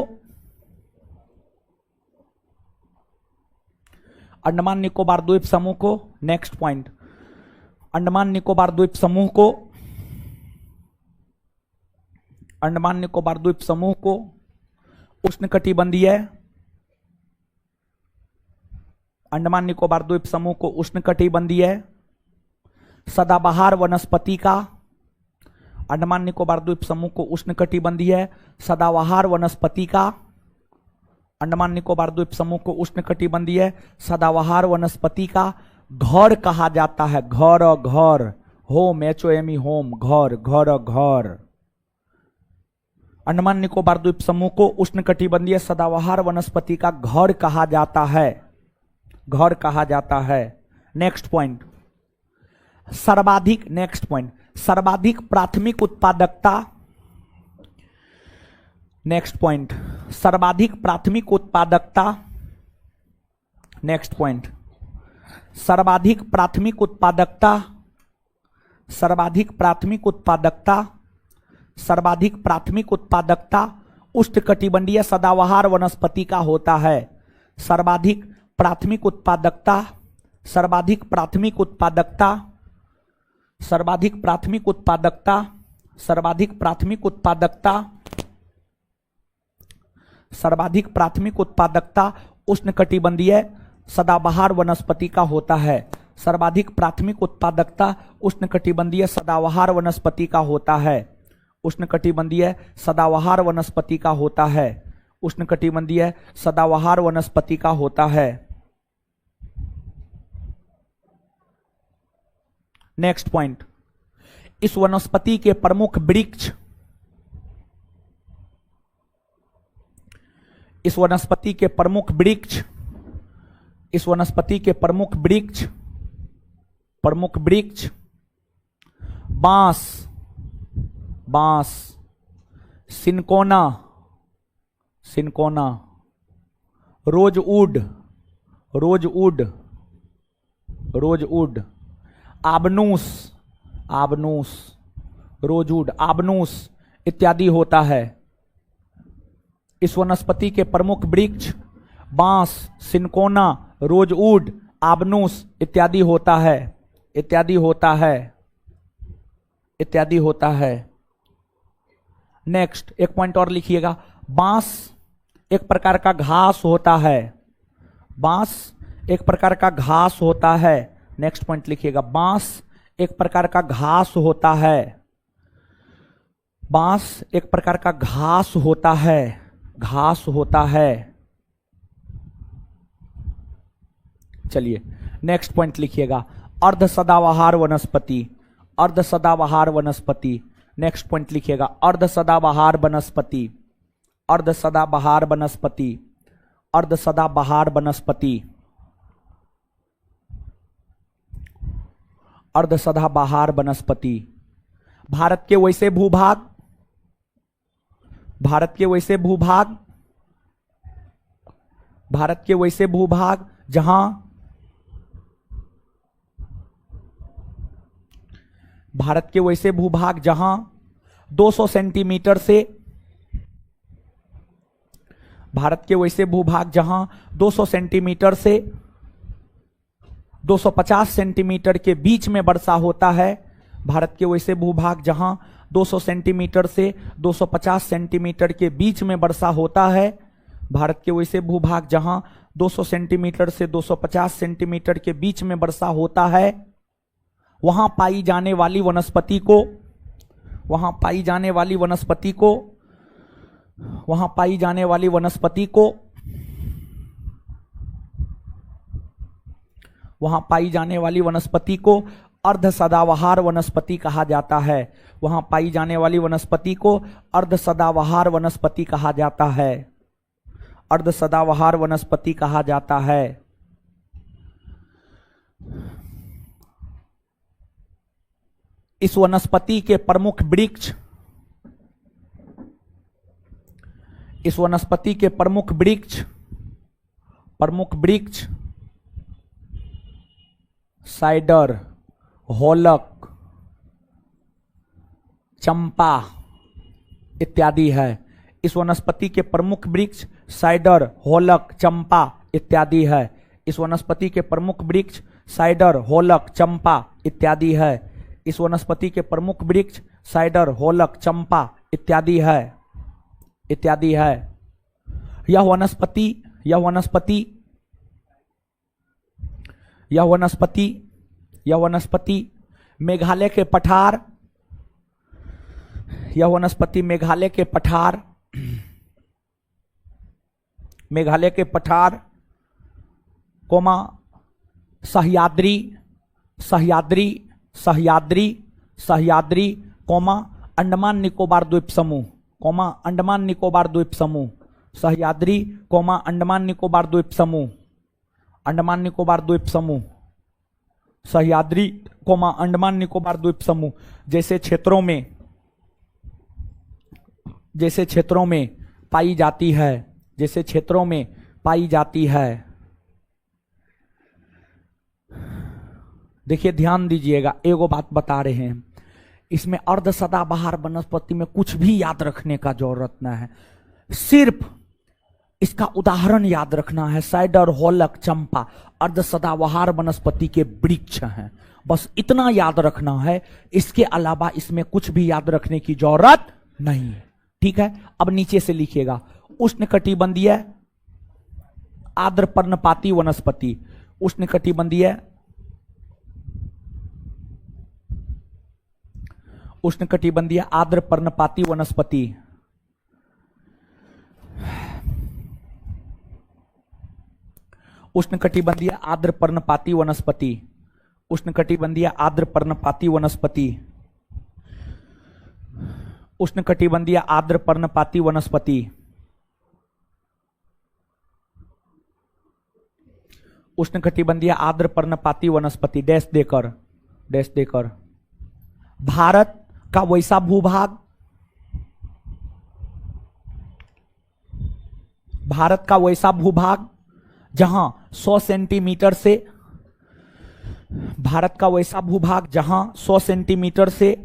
अंडमान निकोबार द्वीप समूह को, नेक्स्ट पॉइंट, अंडमान निकोबार द्वीप समूह को, अंडमान निकोबार द्वीप समूह को उष्णकटिबंधीय, अंडमान निकोबार द्वीप समूह को उष्णकटिबंधीय सदाबहार वनस्पति का, अंडमान निकोबार द्वीप समूह को उष्णकटिबंधीय सदाबहार वनस्पति का, अंडमान निकोबार द्वीप समूह को उष्णकटिबंधीय सदाबहार वनस्पति का घर कहा जाता है। घर, घर, होम, HOME, होम, घर, घर, घर। अंडमान निकोबार द्वीप समूह को उष्णकटिबंधीय सदाबहार वनस्पति का घर कहा जाता है, घर कहा जाता है। नेक्स्ट पॉइंट, सर्वाधिक, नेक्स्ट पॉइंट, सर्वाधिक प्राथमिक उत्पादकता। नेक्स्ट पॉइंट, सर्वाधिक प्राथमिक उत्पादकता। नेक्स्ट पॉइंट, सर्वाधिक प्राथमिक उत्पादकता, सर्वाधिक प्राथमिक उत्पादकता, सर्वाधिक प्राथमिक उत्पादकता उष्णकटिबंधीय सदाबहार वनस्पति का होता है। सर्वाधिक प्राथमिक उत्पादकता, सर्वाधिक प्राथमिक उत्पादकता, सर्वाधिक प्राथमिक उत्पादकता, सर्वाधिक प्राथमिक उत्पादकता, सर्वाधिक प्राथमिक उत्पादकता उष्णकटिबंधीय सदाबहार वनस्पति का होता है। सर्वाधिक प्राथमिक उत्पादकता उष्णकटिबंधीय सदाबहार वनस्पति का होता है। उष्णकटिबंधीय सदाबहार वनस्पति का होता है। उष्णकटिबंधीय सदाबहार वनस्पति का होता है। नेक्स्ट पॉइंट, इस वनस्पति के प्रमुख वृक्ष, इस वनस्पति के प्रमुख वृक्ष, इस वनस्पति के प्रमुख वृक्ष, प्रमुख वृक्ष बांस, बांस, cinchona, cinchona, rosewood, rosewood, rosewood, आबनूस, आबनूस, रोजवुड, आबनूस इत्यादि होता है। इस वनस्पति के प्रमुख वृक्ष बांस, सिनकोना, रोजवुड, आबनूस इत्यादि होता है, इत्यादि होता है, इत्यादि होता है। नेक्स्ट एक पॉइंट और लिखिएगा, बांस एक प्रकार का घास होता है, बांस एक प्रकार का घास होता है। नेक्स्ट पॉइंट लिखिएगा, बांस एक प्रकार का घास होता है, बांस एक प्रकार का घास होता है, घास होता है। चलिए नेक्स्ट पॉइंट लिखिएगा, अर्ध सदाबहार वनस्पति, अर्ध सदाबहार वनस्पति। नेक्स्ट पॉइंट लिखिएगा, अर्ध सदाबहार वनस्पति, अर्ध सदाबहार वनस्पति, अर्ध सदाबहार वनस्पति, अर्ध सदाबहार वनस्पति। भारत के वैसे भूभाग, भारत के वैसे भूभाग, भारत के वैसे भूभाग जहां, भारत के वैसे भूभाग जहां 200 सेंटीमीटर से, भारत के वैसे भूभाग जहां 200 सेंटीमीटर से 250 सेंटीमीटर के बीच में वर्षा होता है। भारत के वैसे भूभाग जहां 200 सेंटीमीटर से 250 सेंटीमीटर के बीच में वर्षा होता है। भारत के वैसे भूभाग जहां 200 सेंटीमीटर से 250 सेंटीमीटर के बीच में वर्षा होता है, वहां पाई जाने वाली वनस्पति को, वहां पाई जाने वाली वनस्पति को, वहां पाई जाने वाली वनस्पति को, वहां पाई जाने वाली वनस्पति को अर्ध सदाबहार वनस्पति कहा जाता है। वहां पाई जाने वाली वनस्पति को अर्ध सदाबहार वनस्पति कहा जाता है, अर्ध सदाबहार वनस्पति कहा जाता है। इस वनस्पति के प्रमुख वृक्ष, इस वनस्पति के प्रमुख वृक्ष, प्रमुख वृक्ष साइडर, होलक, चंपा इत्यादि है। इस वनस्पति के प्रमुख वृक्ष साइडर, होलक, चंपा इत्यादि है। इस वनस्पति के प्रमुख वृक्ष साइडर, होलक, चंपा इत्यादि है। इस वनस्पति के प्रमुख वृक्ष साइडर, होलक, चंपा इत्यादि है, इत्यादि है। यह वनस्पति, यह वनस्पति यह वनस्पति मेघालय के पठार, यह वनस्पति मेघालय के पठार, मेघालय के पठार कोमा सह्याद्री, सह्याद्री, सह्याद्री, सह्याद्री कोमा अंडमान निकोबार द्वीप समूह, कोमा अंडमान निकोबार द्वीप समूह, सह्याद्री कोमा अंडमान निकोबार द्वीप समूह, अंडमान निकोबार द्वीप समूह, सह्याद्री कोमा अंडमान निकोबार द्वीप समूह। जैसे क्षेत्रों में पाई जाती है, जैसे क्षेत्रों में पाई जाती है। देखिए ध्यान दीजिएगा, एगो बात बता रहे हैं, इसमें अर्ध सदाबहार वनस्पति में कुछ भी याद रखने का जरूरत न है, सिर्फ इसका उदाहरण याद रखना है। साइडर, होलक, चंपा अर्ध सदाबहार वनस्पति के वृक्ष हैं, बस इतना याद रखना है। इसके अलावा इसमें कुछ भी याद रखने की जरूरत नहीं है, ठीक है। अब नीचे से लिखिएगा, उष्णकटिबंधीय आर्द्र पर्णपाती वनस्पति, उष्णकटिबंधीय आर्द्र पर्णपाती वनस्पति, उष्णकटिबंधीय आर्द्र पर्णपाती वनस्पति, उष्णकटिबंधीय आर्द्र पर्णपाती वनस्पति, उष्णकटिबंधीय आर्द्र पर्णपाती वनस्पति, उष्णकटिबंधीय आर्द्र पर्णपाती वनस्पति, डैश देकर। भारत का वैसा भूभाग, भारत का वैसा भूभाग जहां 100 सेंटीमीटर से, भारत का वैसा भूभाग जहां 100 सेंटीमीटर से,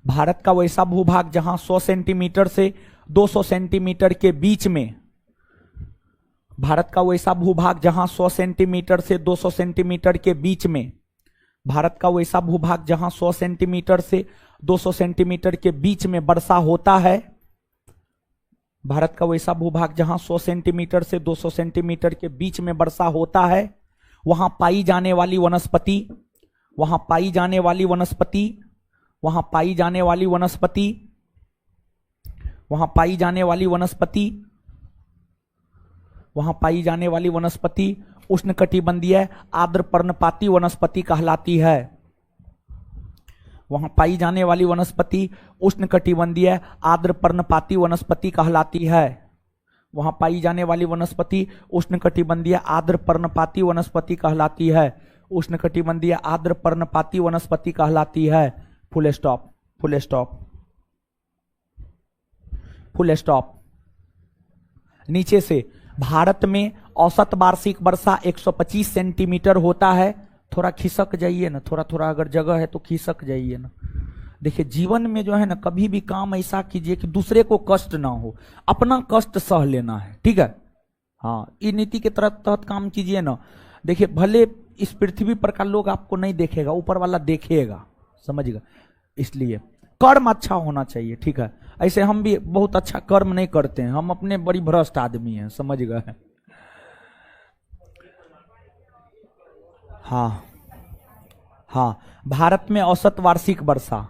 भारत का वैसा भूभाग जहां 100 सेंटीमीटर से 200 सेंटीमीटर के बीच में, भारत का वैसा भूभाग जहां 100 सेंटीमीटर से 200 सेंटीमीटर के बीच में, भारत का वैसा भूभाग जहां 100 सेंटीमीटर से 200 सेंटीमीटर के बीच में वर्षा होता है, भारत का वैसा भूभाग जहां 100 सेंटीमीटर से 200 सेंटीमीटर के बीच में वर्षा होता है, वहां पाई जाने वाली वनस्पति, वहां पाई जाने वाली वनस्पति, वहां पाई जाने वाली वनस्पति, वहां पाई जाने वाली वनस्पति, वहां पाई जाने वाली वनस्पति उष्णकटिबंधीय आर्द्र पर्णपाती वनस्पति कहलाती है। वहां पाई जाने वाली वनस्पति उष्णकटिबंधीय आर्द्र पर्णपाती वनस्पति कहलाती है। वहां पाई जाने वाली वनस्पति उष्णकटिबंधीय आर्द्र पर्णपाती वनस्पति कहलाती है। उष्णकटिबंधीय आर्द्र पर्णपाती वनस्पति कहलाती है। Full stop, full stop, full stop. नीचे से भारत में औसत वार्षिक वर्षा 125 सेंटीमीटर होता है। थोड़ा खिसक जाइए ना, थोड़ा थोड़ा अगर जगह है तो खिसक जाइए ना। देखिए जीवन में जो है ना, कभी भी काम ऐसा कीजिए कि दूसरे को कष्ट ना हो, अपना कष्ट सह लेना है, ठीक है। हाँ, इस नीति के तहत काम कीजिए ना। देखिए भले इस पृथ्वी पर का लोग आपको नहीं देखेगा, ऊपर वाला देखेगा, समझिएगा। इसलिए कर्म अच्छा होना चाहिए, ठीक है। ऐसे हम भी बहुत अच्छा कर्म नहीं करते हैं, हम अपने बड़ी भ्रष्ट आदमी हैं, समझ गए। हाँ हाँ, भारत में औसत वार्षिक वर्षा,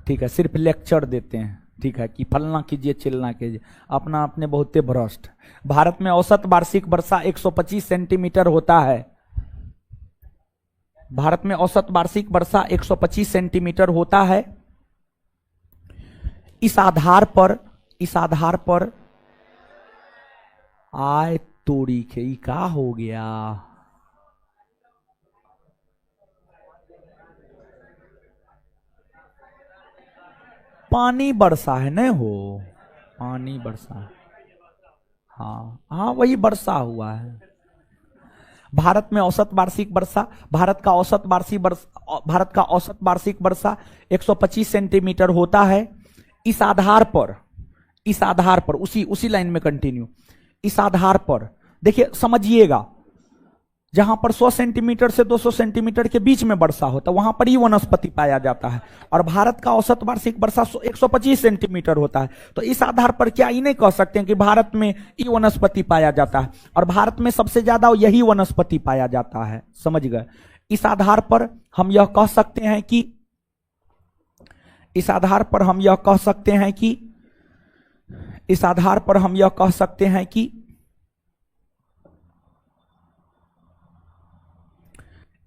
ठीक है, सिर्फ लेक्चर देते हैं, ठीक है, कि फलना कीजिए चिलना कीजिए, अपना अपने बहुते भ्रष्ट। भारत में औसत वार्षिक वर्षा 125 सेंटीमीटर होता है। भारत में औसत वार्षिक वर्षा 125 सेंटीमीटर होता है। इस आधार पर आय तोड़ी के का हो गया, पानी बरसा है न हो, पानी बरसा है। हाँ हाँ, वही वर्षा हुआ है। भारत में औसत वार्षिक वर्षा, भारत का औसत वार्षिक वर्षा 125 सेंटीमीटर होता है। इस आधार पर उसी लाइन में कंटिन्यू, इस आधार पर देखिए, समझिएगा, जहां पर 100 सेंटीमीटर से 200 सेंटीमीटर के बीच में वर्षा होता है वहां पर ही वनस्पति पाया जाता है, और भारत का औसत वार्षिक वर्षा 125 सेंटीमीटर होता है। तो इस आधार पर क्या ही नहीं कह सकते हैं कि भारत में ही वनस्पति पाया जाता है, और भारत में सबसे ज्यादा यही वनस्पति पाया जाता है। समझ गए? इस आधार पर हम यह कह सकते हैं कि इस आधार पर हम यह कह सकते हैं कि इस आधार पर हम यह कह सकते हैं कि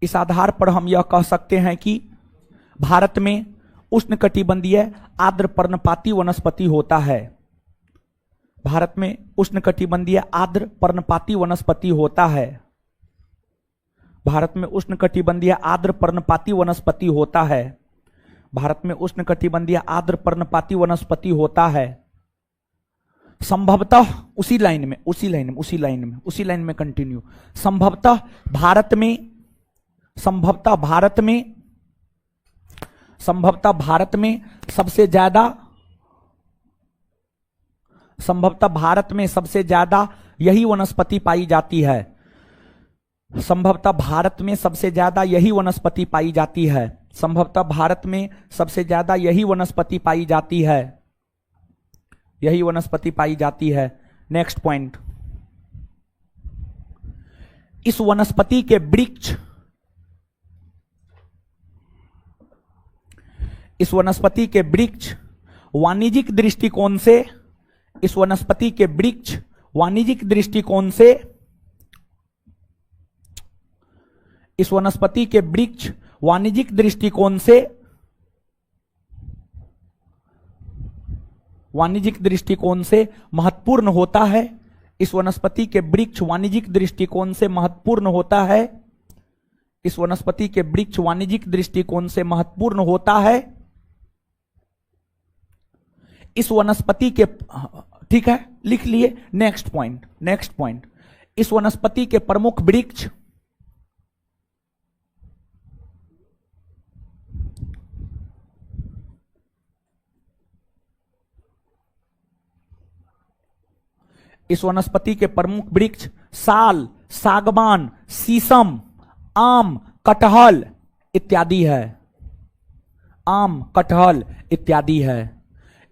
इस आधार पर हम यह कह सकते हैं कि भारत में उष्णकटिबंधीय आर्द्र पर्णपाती वनस्पति होता है। भारत में उष्णकटिबंधीय आर्द्र पर्णपाती वनस्पति होता है। भारत में उष्णकटिबंधीय आर्द्र पर्णपाती वनस्पति होता है। भारत में उष्णकटिबंधीय आर्द्र पर्णपाती वनस्पति होता है। संभवतः उसी लाइन में कंटिन्यू। संभवतः भारत में सबसे ज्यादा यही वनस्पति पाई जाती है। संभवतः भारत में सबसे ज्यादा यही वनस्पति पाई जाती है। संभवतः भारत में सबसे ज्यादा यही वनस्पति पाई जाती है। यही वनस्पति पाई जाती है। नेक्स्ट पॉइंट, इस वनस्पति के वृक्ष वाणिज्यिक दृष्टिकोण से महत्वपूर्ण होता है। इस वनस्पति के वृक्ष वाणिज्यिक दृष्टिकोण से महत्वपूर्ण होता है। इस वनस्पति के वृक्ष वाणिज्यिक दृष्टिकोण से महत्वपूर्ण होता है। इस वनस्पति के, ठीक है, लिख लिए। नेक्स्ट पॉइंट, इस वनस्पति के प्रमुख वृक्ष साल, सागवान, शीशम, आम, कटहल इत्यादि है।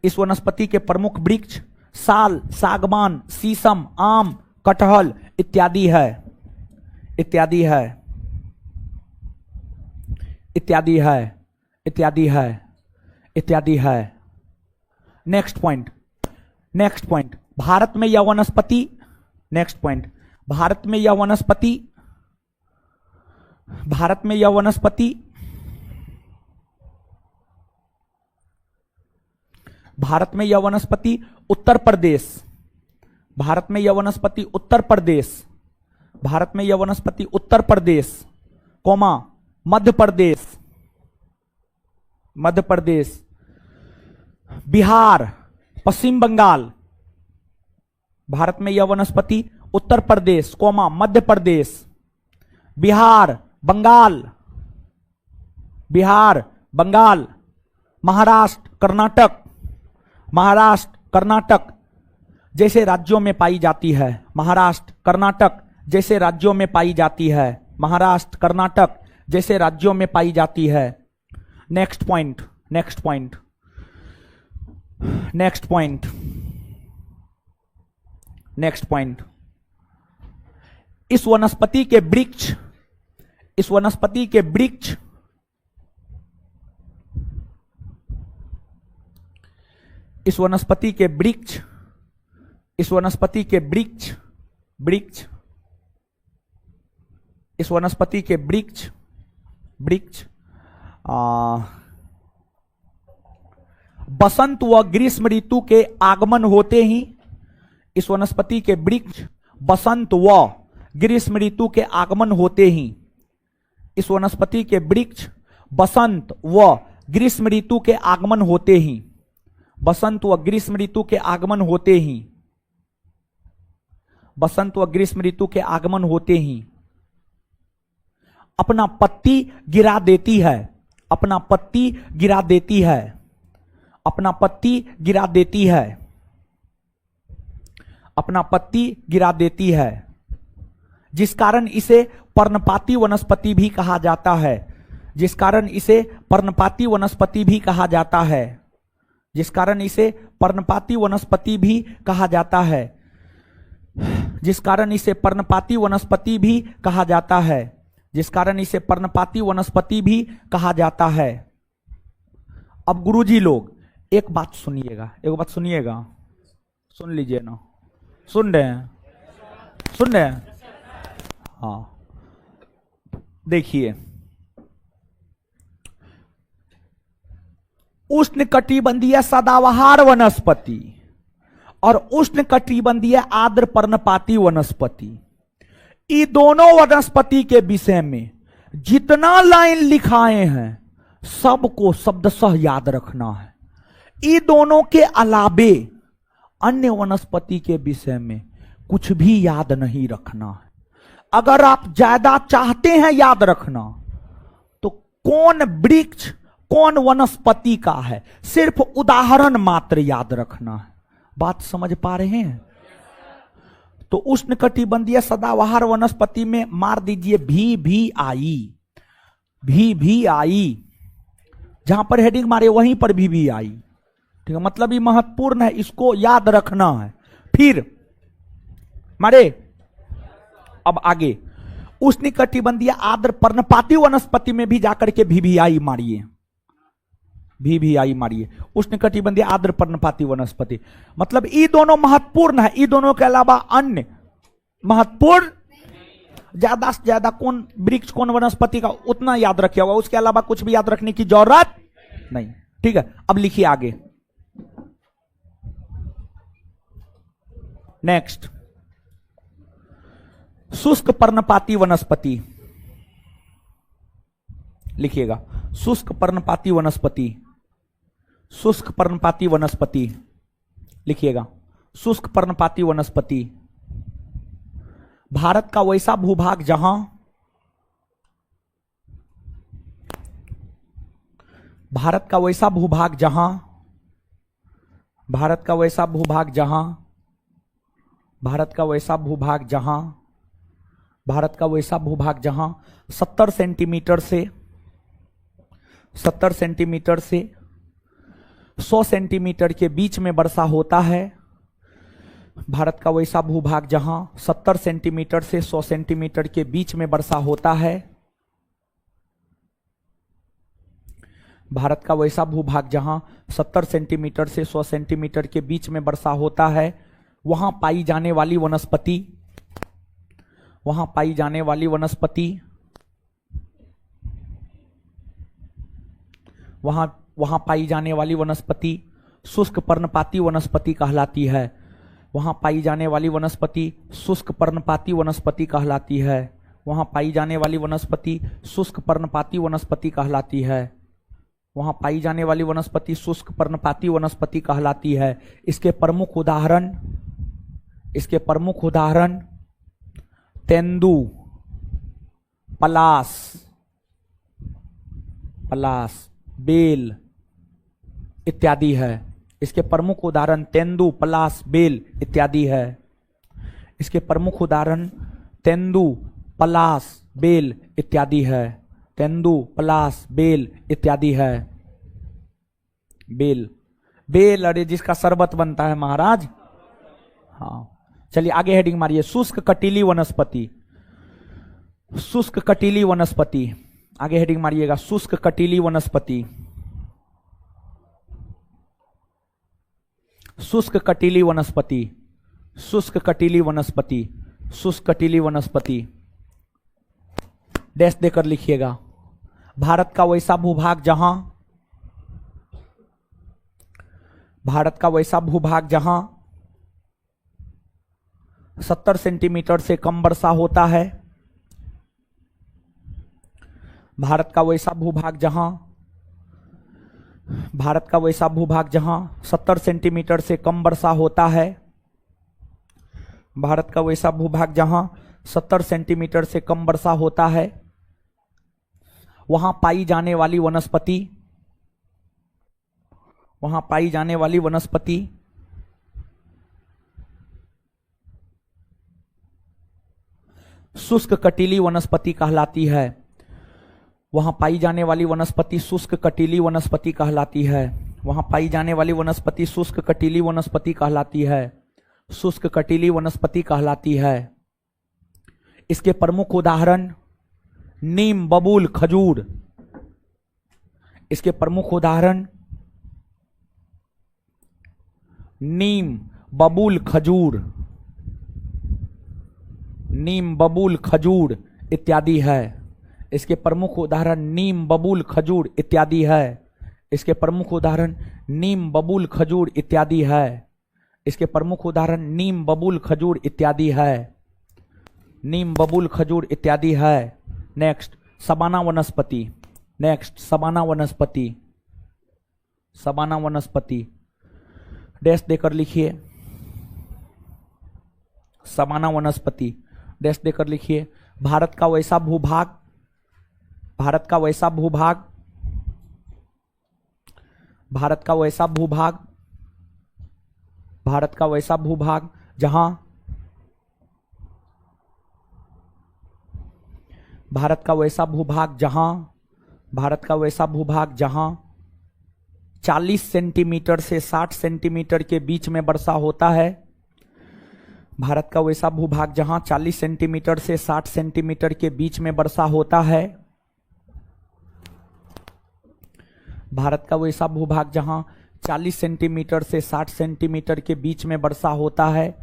इस वनस्पति के प्रमुख वृक्ष साल, सागवान, शीशम, आम, कटहल इत्यादि है। नेक्स्ट पॉइंट, भारत में यह वनस्पति उत्तर प्रदेश, मध्य प्रदेश, बिहार, पश्चिम बंगाल। भारत में यह वनस्पति उत्तर प्रदेश, मध्य प्रदेश, बिहार, बंगाल, महाराष्ट्र, कर्नाटक जैसे राज्यों में पाई जाती है। नेक्स्ट पॉइंट, इस वनस्पति के वृक्ष बसंत व ग्रीष्म ऋतु के आगमन होते ही इस वनस्पति के वृक्ष बसंत व ग्रीष्म ऋतु के आगमन होते ही इस वनस्पति के वृक्ष बसंत व ग्रीष्म ऋतु के आगमन होते ही बसंत व ग्रीष्म ऋतु के आगमन होते ही बसंत व ग्रीष्म ऋतु के आगमन होते ही अपना पत्ती गिरा देती है। अपना पत्ती गिरा देती है। अपना पत्ती गिरा देती है। अपना पत्ती गिरा देती है। जिस कारण इसे पर्णपाती वनस्पति भी कहा जाता है, जिस कारण इसे पर्णपाती वनस्पति भी कहा जाता है, जिस कारण इसे पर्णपाती वनस्पति भी कहा जाता है, जिस कारण इसे पर्णपाती वनस्पति भी कहा जाता है, जिस कारण इसे पर्णपाती वनस्पति भी कहा जाता है। अब गुरुजी लोग एक बात सुनिएगा, एक बात सुनिएगा, सुन लीजिए ना, सुन रहे हैं, सुन रहे हैं? हाँ, देखिए, उष्णकटिबंधीय सदाबहार वनस्पति और उष्णकटिबंधीय आर्द्र पर्णपाती वनस्पति, ये दोनों वनस्पति के विषय में जितना लाइन लिखाए हैं सबको शब्दशः याद रखना है। ये दोनों के अलावे अन्य वनस्पति के विषय में कुछ भी याद नहीं रखना है। अगर आप ज्यादा चाहते हैं याद रखना तो कौन वृक्ष कौन वनस्पति का है, सिर्फ उदाहरण मात्र याद रखना है। बात समझ पा रहे हैं? तो उष्णकटिबंधीय सदाबहार वनस्पति में मार दीजिए VVI, VVI, जहां पर हेडिंग मारे वहीं पर VVI, ठीक है? मतलब ये महत्वपूर्ण है, इसको याद रखना है। फिर मारे, अब आगे उष्णकटिबंधीय आर्द्र पर्णपाती वनस्पति में भी जाकर के VVI मारिए, VVI मारिए, उष्णकटिबंधीय आर्द्र पर्णपाती वनस्पति। मतलब ये दोनों महत्वपूर्ण है, ये दोनों के अलावा अन्य महत्वपूर्ण, ज्यादा से ज्यादा कौन वृक्ष कौन वनस्पति का उतना याद रखिए होगा, उसके अलावा कुछ भी याद रखने की जरूरत नहीं, ठीक है? अब लिखिए आगे, नेक्स्ट, शुष्क पर्णपाती वनस्पति। लिखिएगा, शुष्क पर्णपाती वनस्पति, शुष्क पर्णपाती वनस्पति। लिखिएगा, शुष्क पर्णपाती वनस्पति। भारत का वैसा भूभाग जहां भारत का वैसा भूभाग जहां भारत का वैसा भूभाग जहां भारत का वैसा भूभाग जहां भारत का वैसा भूभाग जहां 70 सेंटीमीटर से 100 सेंटीमीटर के बीच में वर्षा होता है। भारत का वैसा भूभाग जहां 70 सेंटीमीटर से 100 सेंटीमीटर के बीच में वर्षा होता है। भारत का वैसा भूभाग जहां 70 सेंटीमीटर से 100 सेंटीमीटर के बीच में वर्षा होता है, वहां पाई जाने वाली वनस्पति वहां पाई जाने वाली वनस्पति वहां पाई जाने वाली वनस्पति शुष्क पर्णपाती वनस्पति कहलाती है। वहां पाई जाने वाली वनस्पति शुष्क पर्णपाती वनस्पति कहलाती है। वहां पाई जाने वाली वनस्पति शुष्क पर्णपाती वनस्पति कहलाती है। वहां पाई जाने वाली वनस्पति शुष्क पर्णपाती वनस्पति कहलाती है। इसके प्रमुख उदाहरण तेंदु, पलाश, बेल इत्यादि है। इसके प्रमुख उदाहरण तेंदु, पलाश, बेल इत्यादि है। इसके प्रमुख उदाहरण तेंदु, पलाश, बेल इत्यादि है। तेंदु, पलाश, बेल इत्यादि है। बेल अरे जिसका शरबत बनता है महाराज। हाँ, चलिए आगे हेडिंग मारिए, शुष्क कटीली वनस्पति। शुष्क कटीली वनस्पति, आगे हेडिंग मारिएगा, शुष्क कटीली वनस्पति। शुष्क कटीली वनस्पति, शुष्क कटीली वनस्पति, शुष्क कटीली वनस्पति। डैश देकर लिखिएगा। भारत का वैसा भूभाग जहां 70 सेंटीमीटर से कम वर्षा होता है। भारत का वैसा भूभाग जहां 70 सेंटीमीटर से कम वर्षा होता है। भारत का वैसा भूभाग जहां 70 सेंटीमीटर से कम वर्षा होता है, वहां पाई जाने वाली वनस्पति शुष्क कटीली वनस्पति कहलाती है। वहां पाई जाने वाली वनस्पति शुष्क कटीली वनस्पति कहलाती है। वहां पाई जाने वाली वनस्पति शुष्क कटीली वनस्पति कहलाती है। शुष्क कटीली वनस्पति कहलाती है। इसके प्रमुख उदाहरण नीम, बबूल, खजूर। इसके प्रमुख उदाहरण नीम, बबूल, खजूर, नीम, बबूल, खजूर इत्यादि है। इसके प्रमुख उदाहरण नीम, बबूल, खजूर इत्यादि है। इसके प्रमुख उदाहरण नीम, बबूल, खजूर इत्यादि है। इसके प्रमुख उदाहरण नीम, बबूल, खजूर इत्यादि है। नीम, बबूल, खजूर इत्यादि है। नेक्स्ट सबाना वनस्पति। नेक्स्ट सबाना वनस्पति। सबाना वनस्पति डैश देकर लिखिए। सबाना वनस्पति डैश देकर लिखिए। भारत का वैसा भूभाग, भारत का वैसा भूभाग, भारत का वैसा भूभाग, भारत का वैसा भूभाग जहां, भारत का वैसा भूभाग जहां, भारत का वैसा भूभाग जहां 40 सेंटीमीटर से 60 सेंटीमीटर के बीच में वर्षा होता है। भारत का वैसा भूभाग जहां 40 सेंटीमीटर से 60 सेंटीमीटर के बीच में वर्षा होता है। भारत का वैसा भूभाग जहां 40 सेंटीमीटर से 60 सेंटीमीटर के बीच में वर्षा होता है,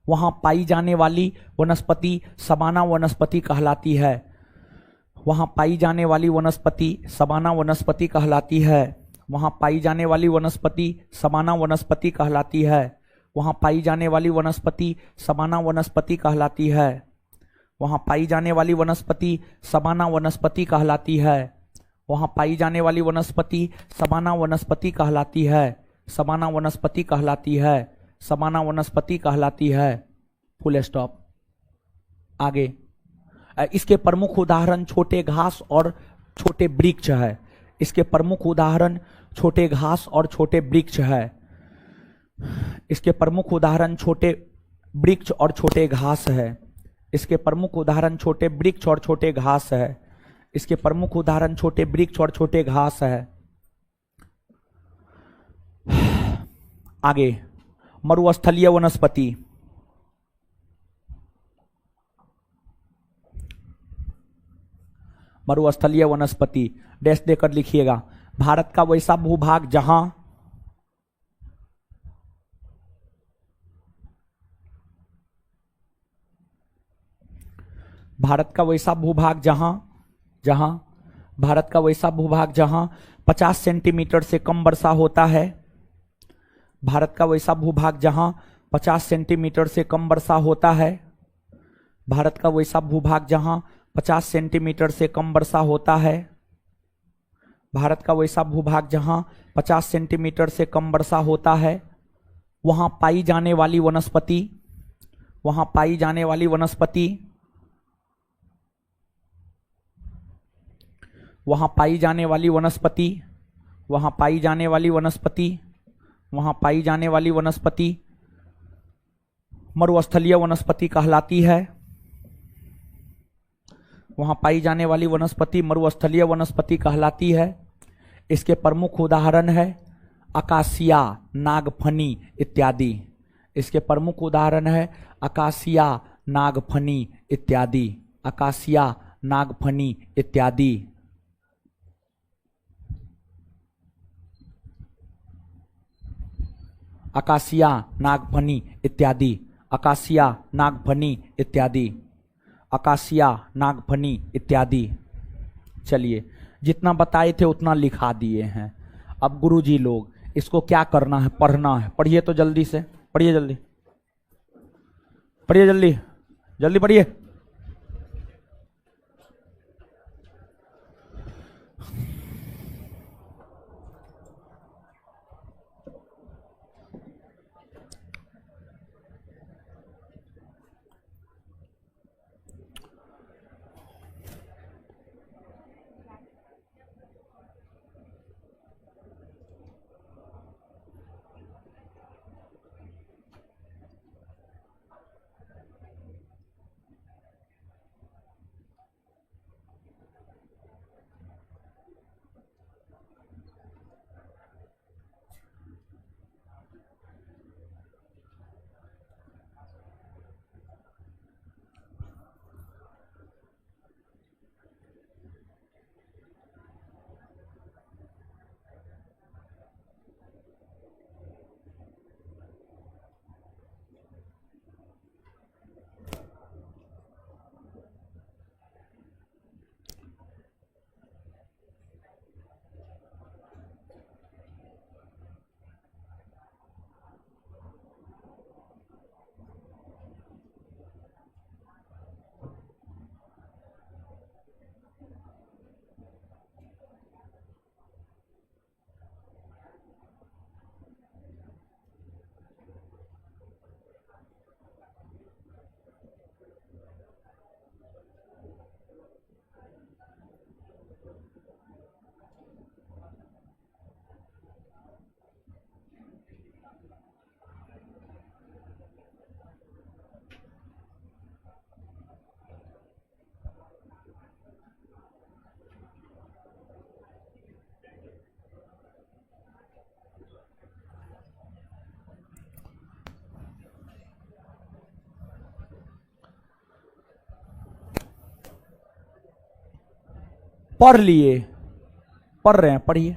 वहां पाई जाने वाली वनस्पति सबाना वनस्पति कहलाती है। वहां पाई जाने वाली वनस्पति सबाना वनस्पति कहलाती है। वहां पाई जाने वाली वनस्पति सबाना वनस्पति कहलाती है। वहां पाई जाने वाली वनस्पति सबाना वनस्पति कहलाती है। वहां पाई जाने वाली वनस्पति सबाना वनस्पति कहलाती है। वहां पाई जाने वाली वनस्पति सबाना वनस्पति कहलाती है। सबाना वनस्पति कहलाती है। सबाना वनस्पति कहलाती है। Full stop. आगे इसके प्रमुख उदाहरण छोटे घास और छोटे वृक्ष है। इसके प्रमुख उदाहरण छोटे घास और छोटे वृक्ष है। इसके प्रमुख उदाहरण छोटे वृक्ष और छोटे घास है। इसके प्रमुख उदाहरण छोटे वृक्ष और छोटे घास है। इसके प्रमुख उदाहरण छोटे वृक्ष और छोटे घास है। आगे मरुस्थलीय वनस्पति। मरुस्थलीय वनस्पति डैश देकर लिखिएगा। भारत का वैसा भूभाग जहां, भारत का वैसा भूभाग जहां, जहां भारत का वैसा भूभाग जहां 50 सेंटीमीटर से कम वर्षा होता है। भारत का वैसा भूभाग जहां 50 सेंटीमीटर से कम वर्षा होता है। भारत का वैसा भूभाग जहां 50 सेंटीमीटर से कम वर्षा होता है। भारत का वैसा भूभाग जहां 50 सेंटीमीटर से कम वर्षा होता है, वहां पाई जाने वाली वनस्पति, वहां पाई जाने वाली वनस्पति, वहां पाई जाने वाली वनस्पति, वहां पाई जाने वाली वनस्पति, वहां पाई जाने वाली वनस्पति मरुस्थलीय वनस्पति कहलाती है। वहां पाई जाने वाली वनस्पति मरुस्थलीय वनस्पति कहलाती है। इसके प्रमुख उदाहरण है अकासिया, नागफनी इत्यादि। इसके प्रमुख उदाहरण है अकासिया, नागफनी इत्यादि। अकासिया, नागफनी इत्यादि। अकासिया, नागफनी इत्यादि। अकासिया, नागफनी इत्यादि। अकासिया, नागफनी इत्यादि। चलिए, जितना बताए थे उतना लिखा दिए हैं। अब गुरुजी लोग इसको क्या करना है, पढ़ना है। पढ़िए तो जल्दी से, पढ़िए जल्दी, पढ़िए जल्दी, जल्दी पढ़िए। पढ़ लिए, पढ़ रहे हैं, पढ़िए।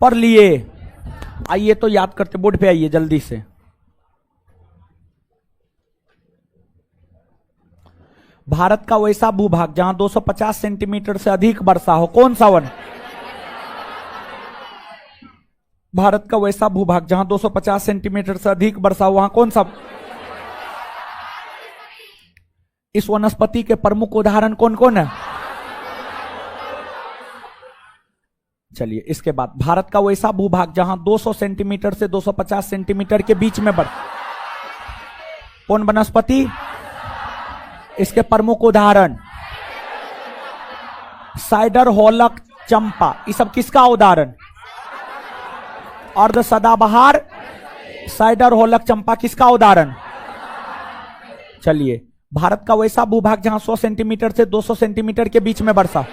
पढ़ लिए, आइए तो याद करते, बोर्ड पे आइए जल्दी से। भारत का वैसा भूभाग जहां 250 सेंटीमीटर से अधिक वर्षा हो, कौन सा वन? भारत का वैसा भूभाग जहां 250 सेंटीमीटर से अधिक वर्षा हो, वहां कौन सा? इस वनस्पति के प्रमुख उदाहरण कौन कौन है? चलिए, इसके बाद भारत का वैसा भूभाग जहां 200 सेंटीमीटर से 250 सेंटीमीटर के बीच में कौन वनस्पति? इसके प्रमुख उदाहरण साइडर, होलक, चंपा, ये सब किसका उदाहरण? अर्ध सदाबहार, साइडर, होलक, चंपा किसका उदाहरण? चलिए, भारत का वैसा भूभाग जहां 100 सेंटीमीटर से 200 सेंटीमीटर के बीच में वर्षा,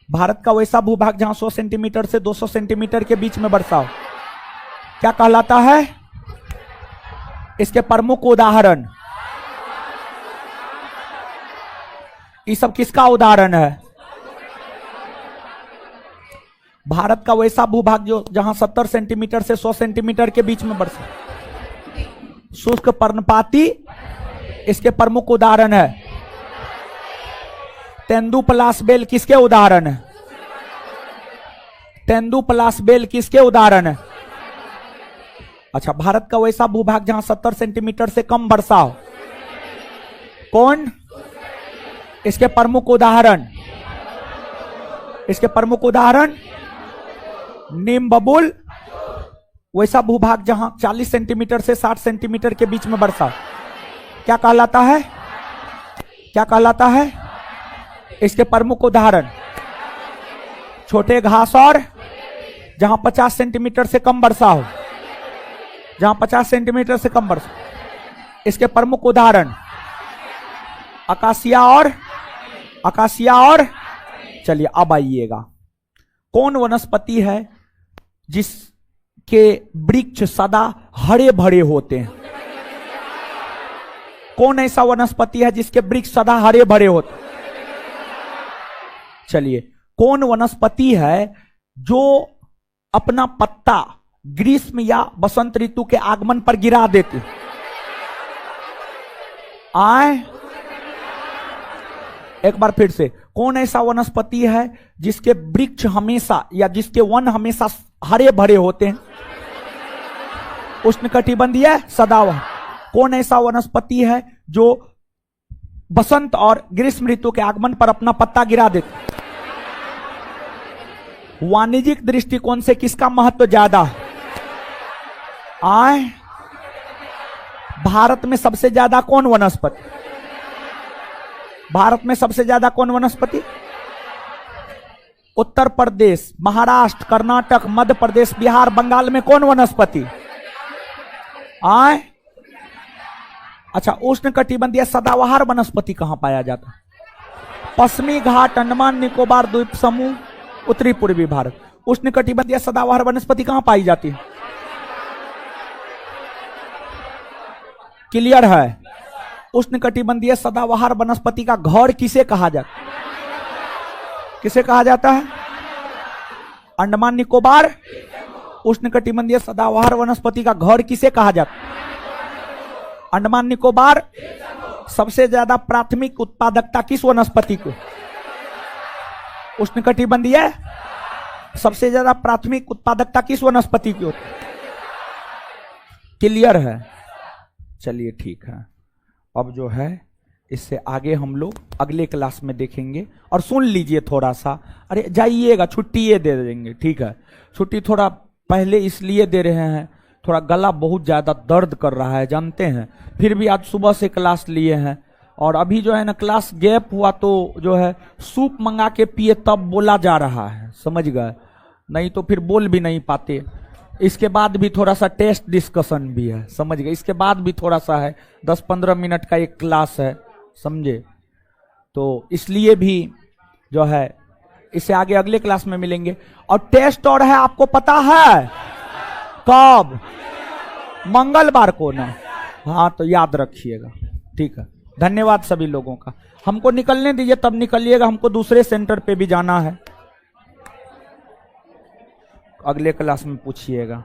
भारत का वैसा भूभाग जहां 100 सेंटीमीटर से 200 सेंटीमीटर के बीच में वर्षा हो, क्या कहलाता है? इसके प्रमुख उदाहरण, ये सब किसका उदाहरण है? भारत का वैसा भूभाग जो जहां 70 सेंटीमीटर से 100 सेंटीमीटर के बीच में वर्षा, शुष्क पर्णपाती, इसके प्रमुख उदाहरण है तेंदुपलास बेल, किसके उदाहरण है? तेंदुपलास बेल किसके उदाहरण है? अच्छा, भारत का वैसा भूभाग जहां 70 सेंटीमीटर से कम वर्षा हो, कौन? इसके प्रमुख उदाहरण, इसके प्रमुख उदाहरण नीम बबूल। वैसा भूभाग जहां 40 सेंटीमीटर से 60 सेंटीमीटर के बीच में वर्षा, क्या कहलाता है? क्या कहलाता है? इसके प्रमुख उदाहरण छोटे घास, और जहां 50 सेंटीमीटर से कम वर्षा हो, जहां 50 सेंटीमीटर से कम वर्षा, इसके प्रमुख उदाहरण अकासिया और चलिए, अब आइएगा, कौन वनस्पति है जिसके वृक्ष सदा हरे भरे होते हैं? कौन ऐसा वनस्पति है जिसके वृक्ष सदा हरे भरे होते हैं? चलिए, कौन वनस्पति है जो अपना पत्ता ग्रीष्म या बसंत ऋतु के आगमन पर गिरा देती? आए, एक बार फिर से, कौन ऐसा वनस्पति है जिसके वृक्ष हमेशा या जिसके वन हमेशा हरे भरे होते हैं? उष्णकटिबंधीय सदाबहार। कौन ऐसा वनस्पति है जो बसंत और ग्रीष्म ऋतु के आगमन पर अपना पत्ता गिरा देते? वाणिज्यिक दृष्टिकोण से किसका महत्व ज्यादा है? आए, भारत में सबसे ज्यादा कौन वनस्पति? भारत में सबसे ज्यादा कौन वनस्पति? उत्तर प्रदेश, महाराष्ट्र, कर्नाटक, मध्य प्रदेश, बिहार, बंगाल में कौन वनस्पति? आए, अच्छा, उष्णकटिबंधीय सदाबहार वनस्पति कहां पाया जाता है? पश्चिमी घाट, अंडमान निकोबार द्वीप समूह, उत्तरी पूर्वी भारत। उष्णकटिबंधीय सदाबहार वनस्पति कहां पाई जाती है? क्लियर है? उष्णकटिबंधीय सदाबहार वनस्पति का घर किसे कहा जाता है? किसे कहा जाता है? अंडमान निकोबार। उष्णकटिबंधीय सदाबहार वनस्पति का घर किसे कहा जाता है? अंडमान निकोबार। सबसे ज्यादा प्राथमिक उत्पादकता किस वनस्पति को? उष्णकटिबंधीय। सबसे ज्यादा प्राथमिक उत्पादकता किस वनस्पति की होती है? क्लियर है? चलिए ठीक है। अब जो है इससे आगे हम लोग अगले क्लास में देखेंगे। और सुन लीजिए थोड़ा सा, अरे जाइएगा, छुट्टी ये दे देंगे, ठीक है। छुट्टी थोड़ा पहले इसलिए दे रहे हैं, थोड़ा गला बहुत ज्यादा दर्द कर रहा है, जानते हैं। फिर भी आज सुबह से क्लास लिए हैं, और अभी जो है ना क्लास गैप हुआ तो जो है सूप मंगा के पिए तब बोला जा रहा है, समझ गए, नहीं तो फिर बोल भी नहीं पाते। इसके बाद भी थोड़ा सा टेस्ट डिस्कशन भी है, समझ गए, इसके बाद भी थोड़ा सा है, 10-15 मिनट का एक क्लास है, समझे। तो इसलिए भी जो है इससे आगे अगले क्लास में मिलेंगे। और टेस्ट और है, आपको पता है कब? मंगलवार को ना, हाँ तो याद रखिएगा, ठीक है। धन्यवाद सभी लोगों का। हमको निकलने दीजिए, तब निकलिएगा, हमको दूसरे सेंटर पे भी जाना है। अगले क्लास में पूछिएगा।